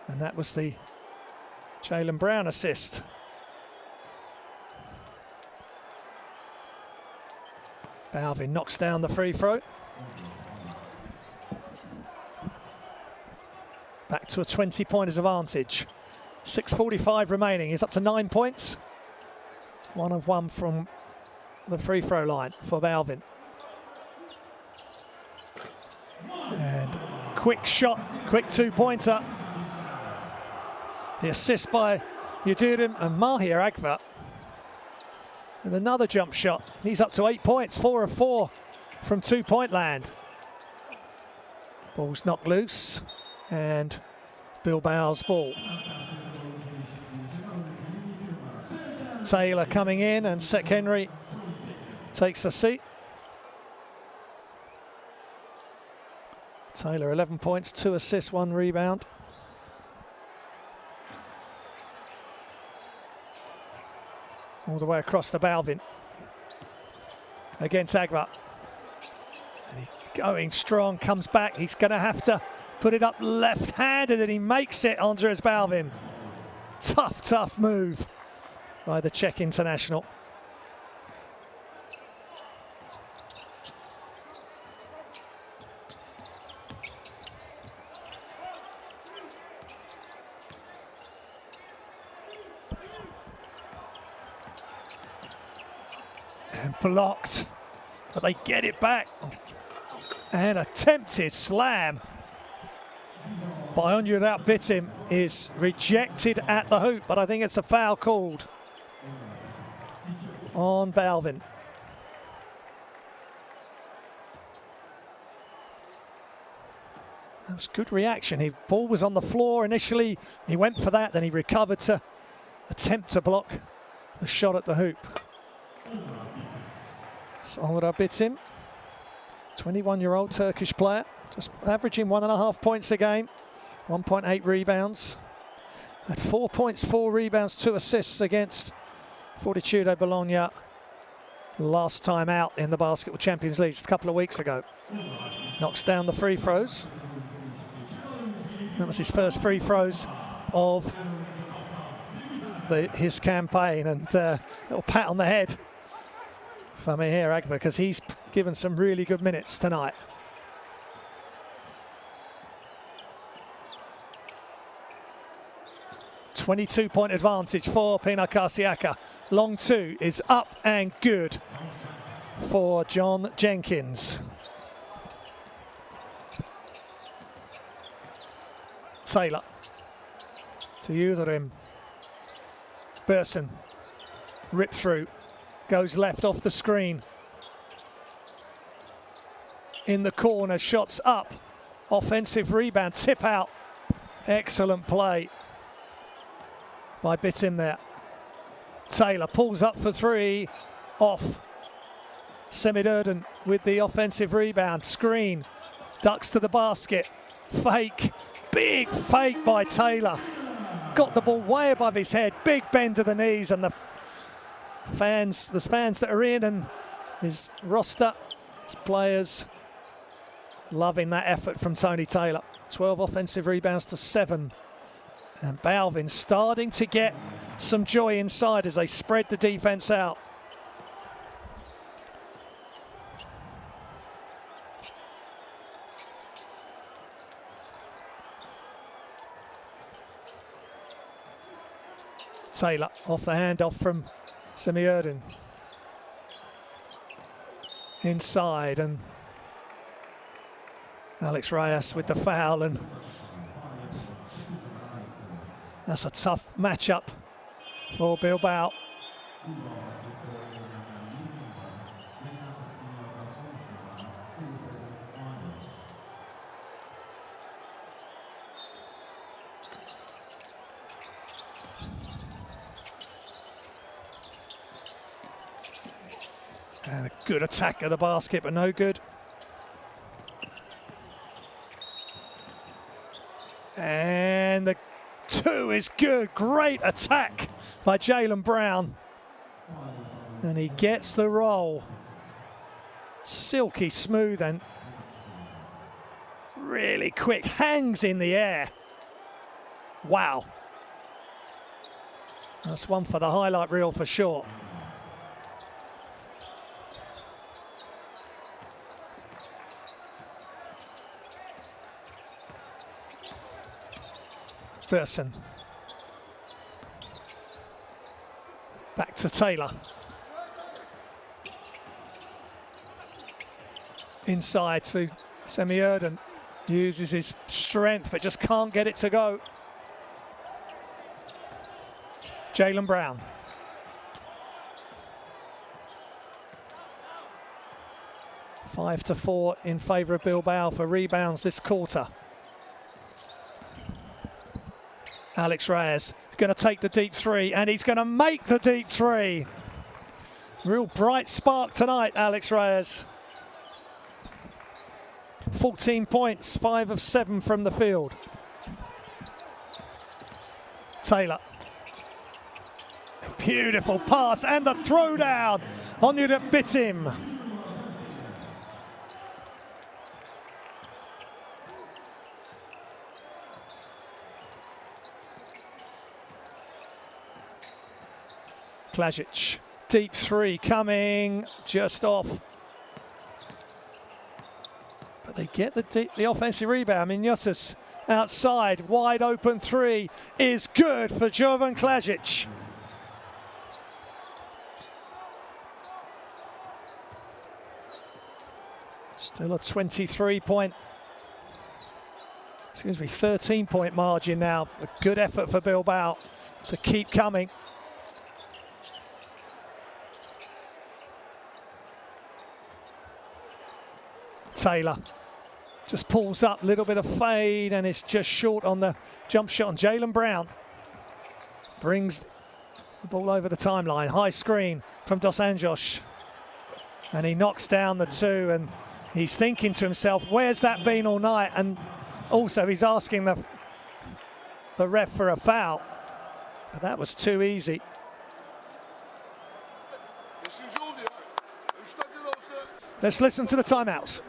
And that was the Jaylen Brown assist. Balvin knocks down the free throw. Back to a 20-pointers advantage. 6:45 remaining. He's up to 9 points. 1 of 1 from the free throw line for Balvin. And quick shot, quick two-pointer. The assist by Yildirim and Mahir Agva. And another jump shot. He's up to 8 points, 4 of 4 from two-point land. Ball's knocked loose, and Bilbao's ball. Taylor coming in, and Sek Henry takes a seat. Taylor 11 points, 2 assists, 1 rebound. All the way across to Balvin against Agva. And he going strong, comes back. He's going to have to put it up left-handed, and he makes it, Andres Balvin. Tough, tough move by the Czech international. And blocked, but they get it back. And attempted slam by RETAbet is rejected at the hoop, but I think it's a foul called on Balvin. That was good reaction. His ball was on the floor initially. He went for that, then he recovered to attempt to block the shot at the hoop. So RETAbet, 21-year-old Turkish player, just averaging 1.5 points a game, 1.8 rebounds. Had 4 points, 4 rebounds, 2 assists against Fortitudo Bologna last time out in the Basketball Champions League just a couple of weeks ago. Knocks down the free throws. That was his first free throws of his campaign, and a little pat on the head for Mahir Agva, because he's given some really good minutes tonight. .22 advantage for Pinar Karsiyaka. Long two is up and good for John Jenkins. Taylor to Yildirim. Berson, rip through, goes left off the screen. In the corner, shots up. Offensive rebound, tip out. Excellent play by Bitim there. Taylor pulls up for three, off. Semidurden with the offensive rebound. Screen, ducks to the basket. Fake, big fake by Taylor. Got the ball way above his head. Big bend to the knees, and the fans that are in, and his roster, his players, loving that effort from Tony Taylor. 12 offensive rebounds to 7. And Balvin starting to get some joy inside as they spread the defense out. Taylor off the handoff from Semidurden. Inside, and Alex Reyes with the foul, and that's a tough matchup for Bilbao. And a good attack at the basket, but no good. And the 2 is good. Great attack by Jaylen Brown. And he gets the roll. Silky smooth and really quick. Hangs in the air. Wow. That's one for the highlight reel for sure. Person. Back to Taylor. Inside to Semi-Erden. Uses his strength but just can't get it to go. Jaylen Brown. Five to 4 in favour of Bilbao for rebounds this quarter. Alex Reyes is going to take the deep 3 and he's going to make the deep 3. Real bright spark tonight, Alex Reyes. 14 points, 5 of 7 from the field. Taylor. Beautiful pass and the throwdown on you that bit him. Klajic, deep 3 coming just off. But they get the offensive rebound. Miniotis outside, wide open 3 is good for Jovan Klajic. Still a 13-point margin now. A good effort for Bilbao to keep coming. Taylor just pulls up, a little bit of fade, and it's just short on the jump shot. And Jaylen Brown brings the ball over the timeline. High screen from Dos Anjos. And he knocks down the 2, and he's thinking to himself, where's that been all night? And also he's asking the ref for a foul. But that was too easy. Let's listen to the timeouts.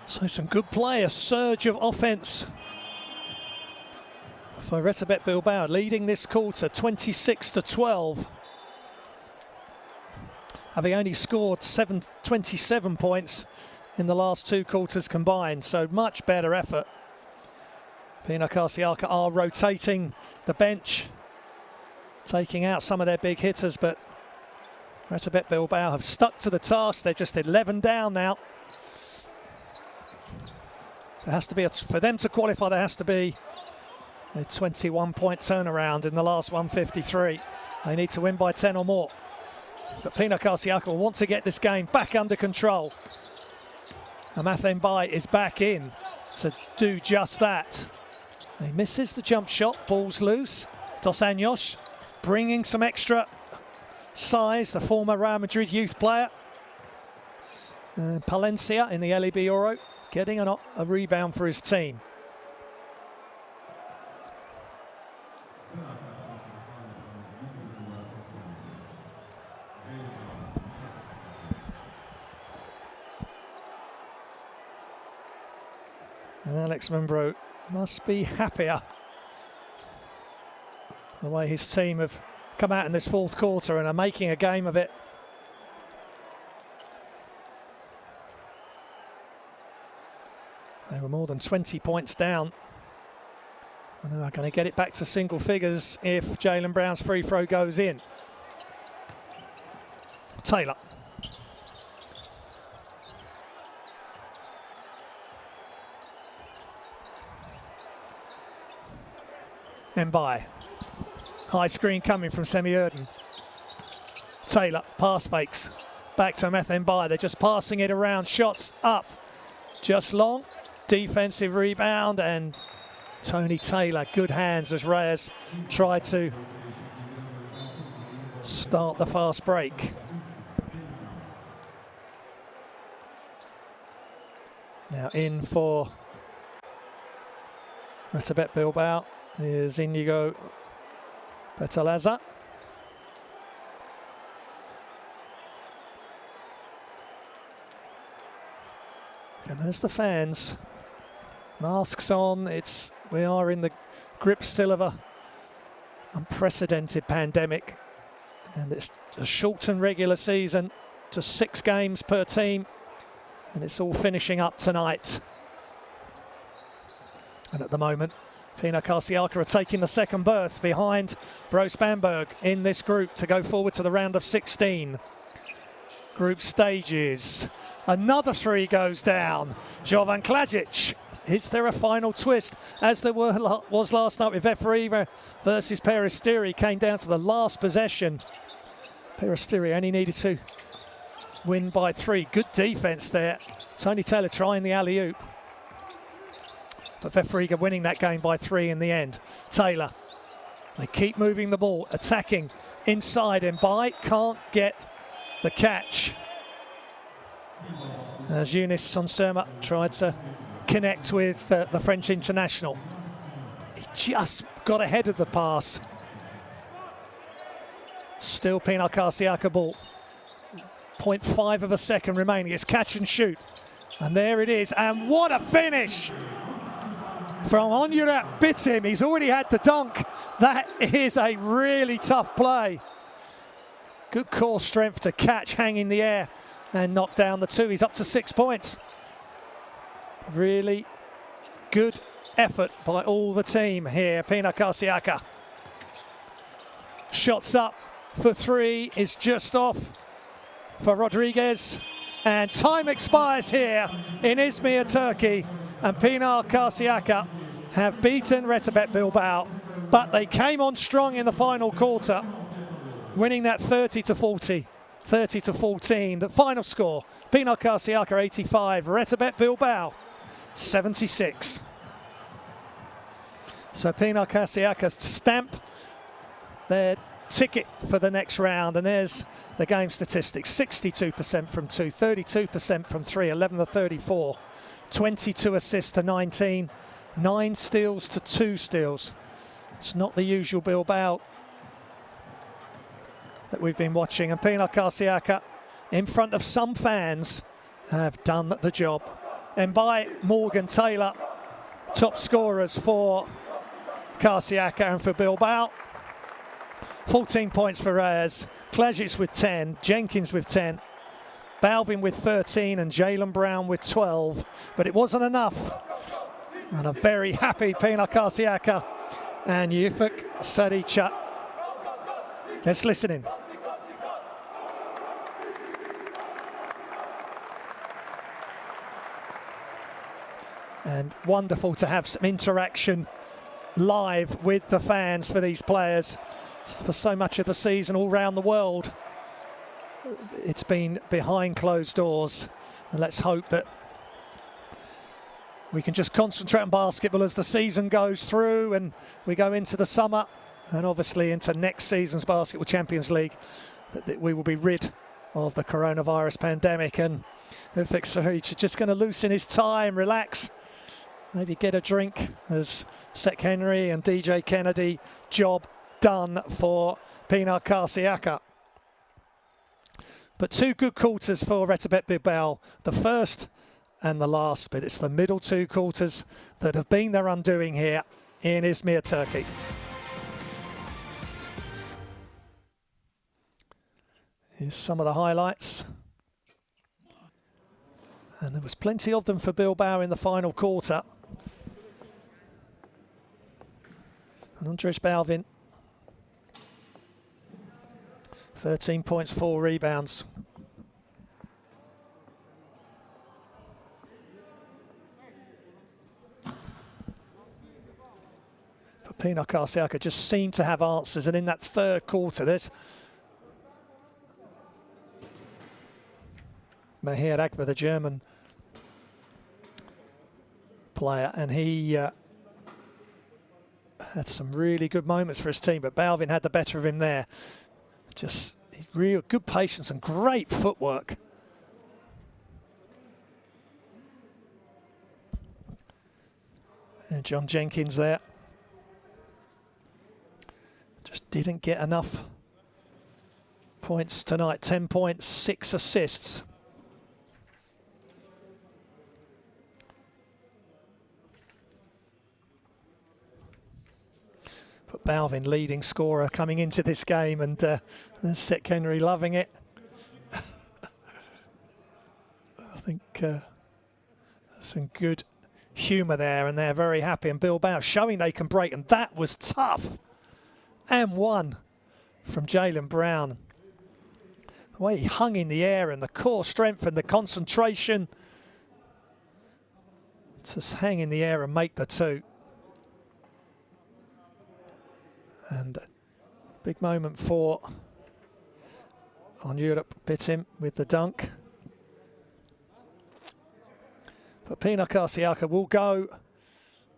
So some good play, a surge of offense for RETAbet Bilbao, leading this quarter 26-12. Having only scored 27 points in the last 2 quarters combined, so much better effort. Pinar Karsiyaka are rotating the bench, taking out some of their big hitters, but RETAbet Bilbao have stuck to the task. They're just 11 down now. There has to be, for them to qualify, there has to be a 21-point turnaround in the last 153. They need to win by 10 or more. But Pinar Karsiyaka will want to get this game back under control. Amathen Bai is back in to do just that. He misses the jump shot, ball's loose. Dos Anjos bringing some extra size, the former Real Madrid youth player. Palencia in the LEB Oro, getting a rebound for his team. And Alex Membro must be happier the way his team have come out in this fourth quarter and are making a game of it. They were more than 20 points down. And they're going to get it back to single figures if Jaylen Brown's free throw goes in. Taylor. Mbai. High screen coming from Semi-Urden. Taylor, pass fakes. Back to Mbaye. They're just passing it around. Shots up. Just long. Defensive rebound, and Tony Taylor, good hands as Reyes tried to start the fast break. Now in for RETAbet Bilbao is Inigo Betalaza. And there's the fans. Masks on. We are in the grip still of a unprecedented pandemic, and it's a shortened regular season to 6 games per team, and it's all finishing up tonight. And at the moment, Pinar Karsiyaka are taking the second berth behind Bros Bamberg in this group to go forward to the round of 16. Group stages. Another 3 goes down. Jovan Klajic. Is there a final twist, as there was last night with FIBA versus Peristeri? Came down to the last possession. Peristeri only needed to win by 3. Good defense there. Tony Taylor trying the alley-oop. But FIBA winning that game by 3 in the end. Taylor. They keep moving the ball, attacking inside. Mbai can't get the catch. As Younes Sonserma tried to connect with the French international. He just got ahead of the pass. Still Pinar Karsiyaka ball. 0.5 of a second remaining. It's catch and shoot. And there it is. And what a finish from Onyurat Bitim. He's already had the dunk. That is a really tough play. Good core strength to catch, hang in the air, and knock down the 2. He's up to 6 points. Really good effort by all the team here. Pinar Karsiyaka. Shots up for 3 is just off for Rodriguez. And time expires here in Izmir, Turkey. And Pinar Karsiyaka have beaten RETAbet Bilbao. But they came on strong in the final quarter, winning that 30-40, 30-14. The final score, Pinar Karsiyaka 85, RETAbet Bilbao 76. So Pinar Karsiyaka stamp their ticket for the next round, and there's the game statistics. 62% from 2, 32% from 3, 11-34, 22 assists to 19, 9 steals to 2 steals. It's not the usual Bilbao that we've been watching, and Pinar Karsiyaka, in front of some fans, have done the job. Mbai, Morgan, Taylor, top scorers for Karsiyaka and for Bilbao. 14 points for Reyes, Klajic with 10, Jenkins with 10, Balvin with 13 and Jaylen Brown with 12. But it wasn't enough. And a very happy Pinar Karsiyaka and Ufuk Saricha. Let's listen in. And wonderful to have some interaction live with the fans for these players. For so much of the season all around the world, it's been behind closed doors. And let's hope that we can just concentrate on basketball as the season goes through and we go into the summer and obviously into next season's Basketball Champions League, that we will be rid of the coronavirus pandemic. And Ufuk Saric just going to loosen his time, relax, maybe get a drink as Sek Henry and DJ Kennedy. Job done for Pinar Karsiyaka. But 2 good quarters for RETAbet Bilbao. The first and the last bit. It's the middle 2 quarters that have been their undoing here in Izmir, Turkey. Here's some of the highlights. And there was plenty of them for Bilbao in the final quarter. And Andris Balvin, 13 points, 4 rebounds. But Pinar Karsiyaka just seemed to have answers, and in that third quarter, there's Mahir Akbar, the German player, and he had some really good moments for his team, but Balvin had the better of him there. Just real good patience and great footwork. And John Jenkins there. Just didn't get enough points tonight. 10 points, 6 assists. But Balvin, leading scorer coming into this game, and Sek Henry loving it. I think some good humour there, and they're very happy. And Bilbao showing they can break, and that was tough. And one from Jaylen Brown. The way he hung in the air, and the core strength and the concentration to hang in the air and make the 2. And big moment for on Europe, bit him with the dunk. But Pinar Karsiyaka will go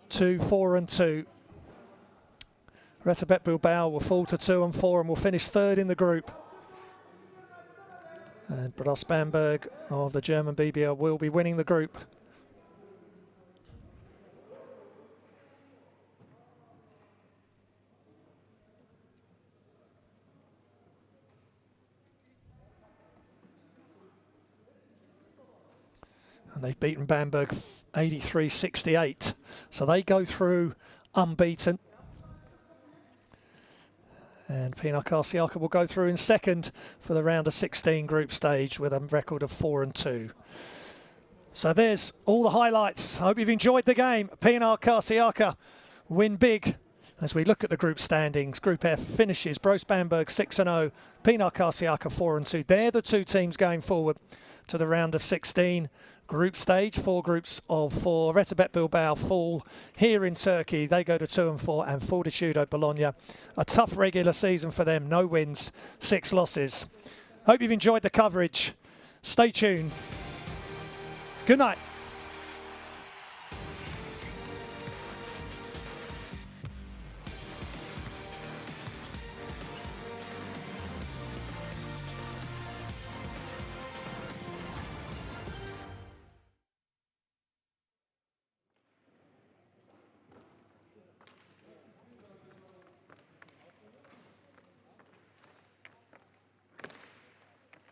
to 4-2. RETAbet Bilbao will fall to 2-4 and will finish 3rd in the group. And Bros Bamberg of the German BBL will be winning the group. And they've beaten Bamberg 83-68. So they go through unbeaten. And Pinar Karsiyaka will go through in 2nd for the round of 16 group stage with a record of 4-2. So there's all the highlights. I hope you've enjoyed the game. Pinar Karsiyaka win big as we look at the group standings. Group F finishes Bros Bamberg 6-0, Pinar Karsiyaka 4-2. They're the 2 teams going forward to the round of 16. Group stage, 4 groups of 4. RETAbet Bilbao fall here in Turkey. They go to 2-4, and Fortitudo Bologna. A tough regular season for them. No wins, 6 losses. Hope you've enjoyed the coverage. Stay tuned. Good night.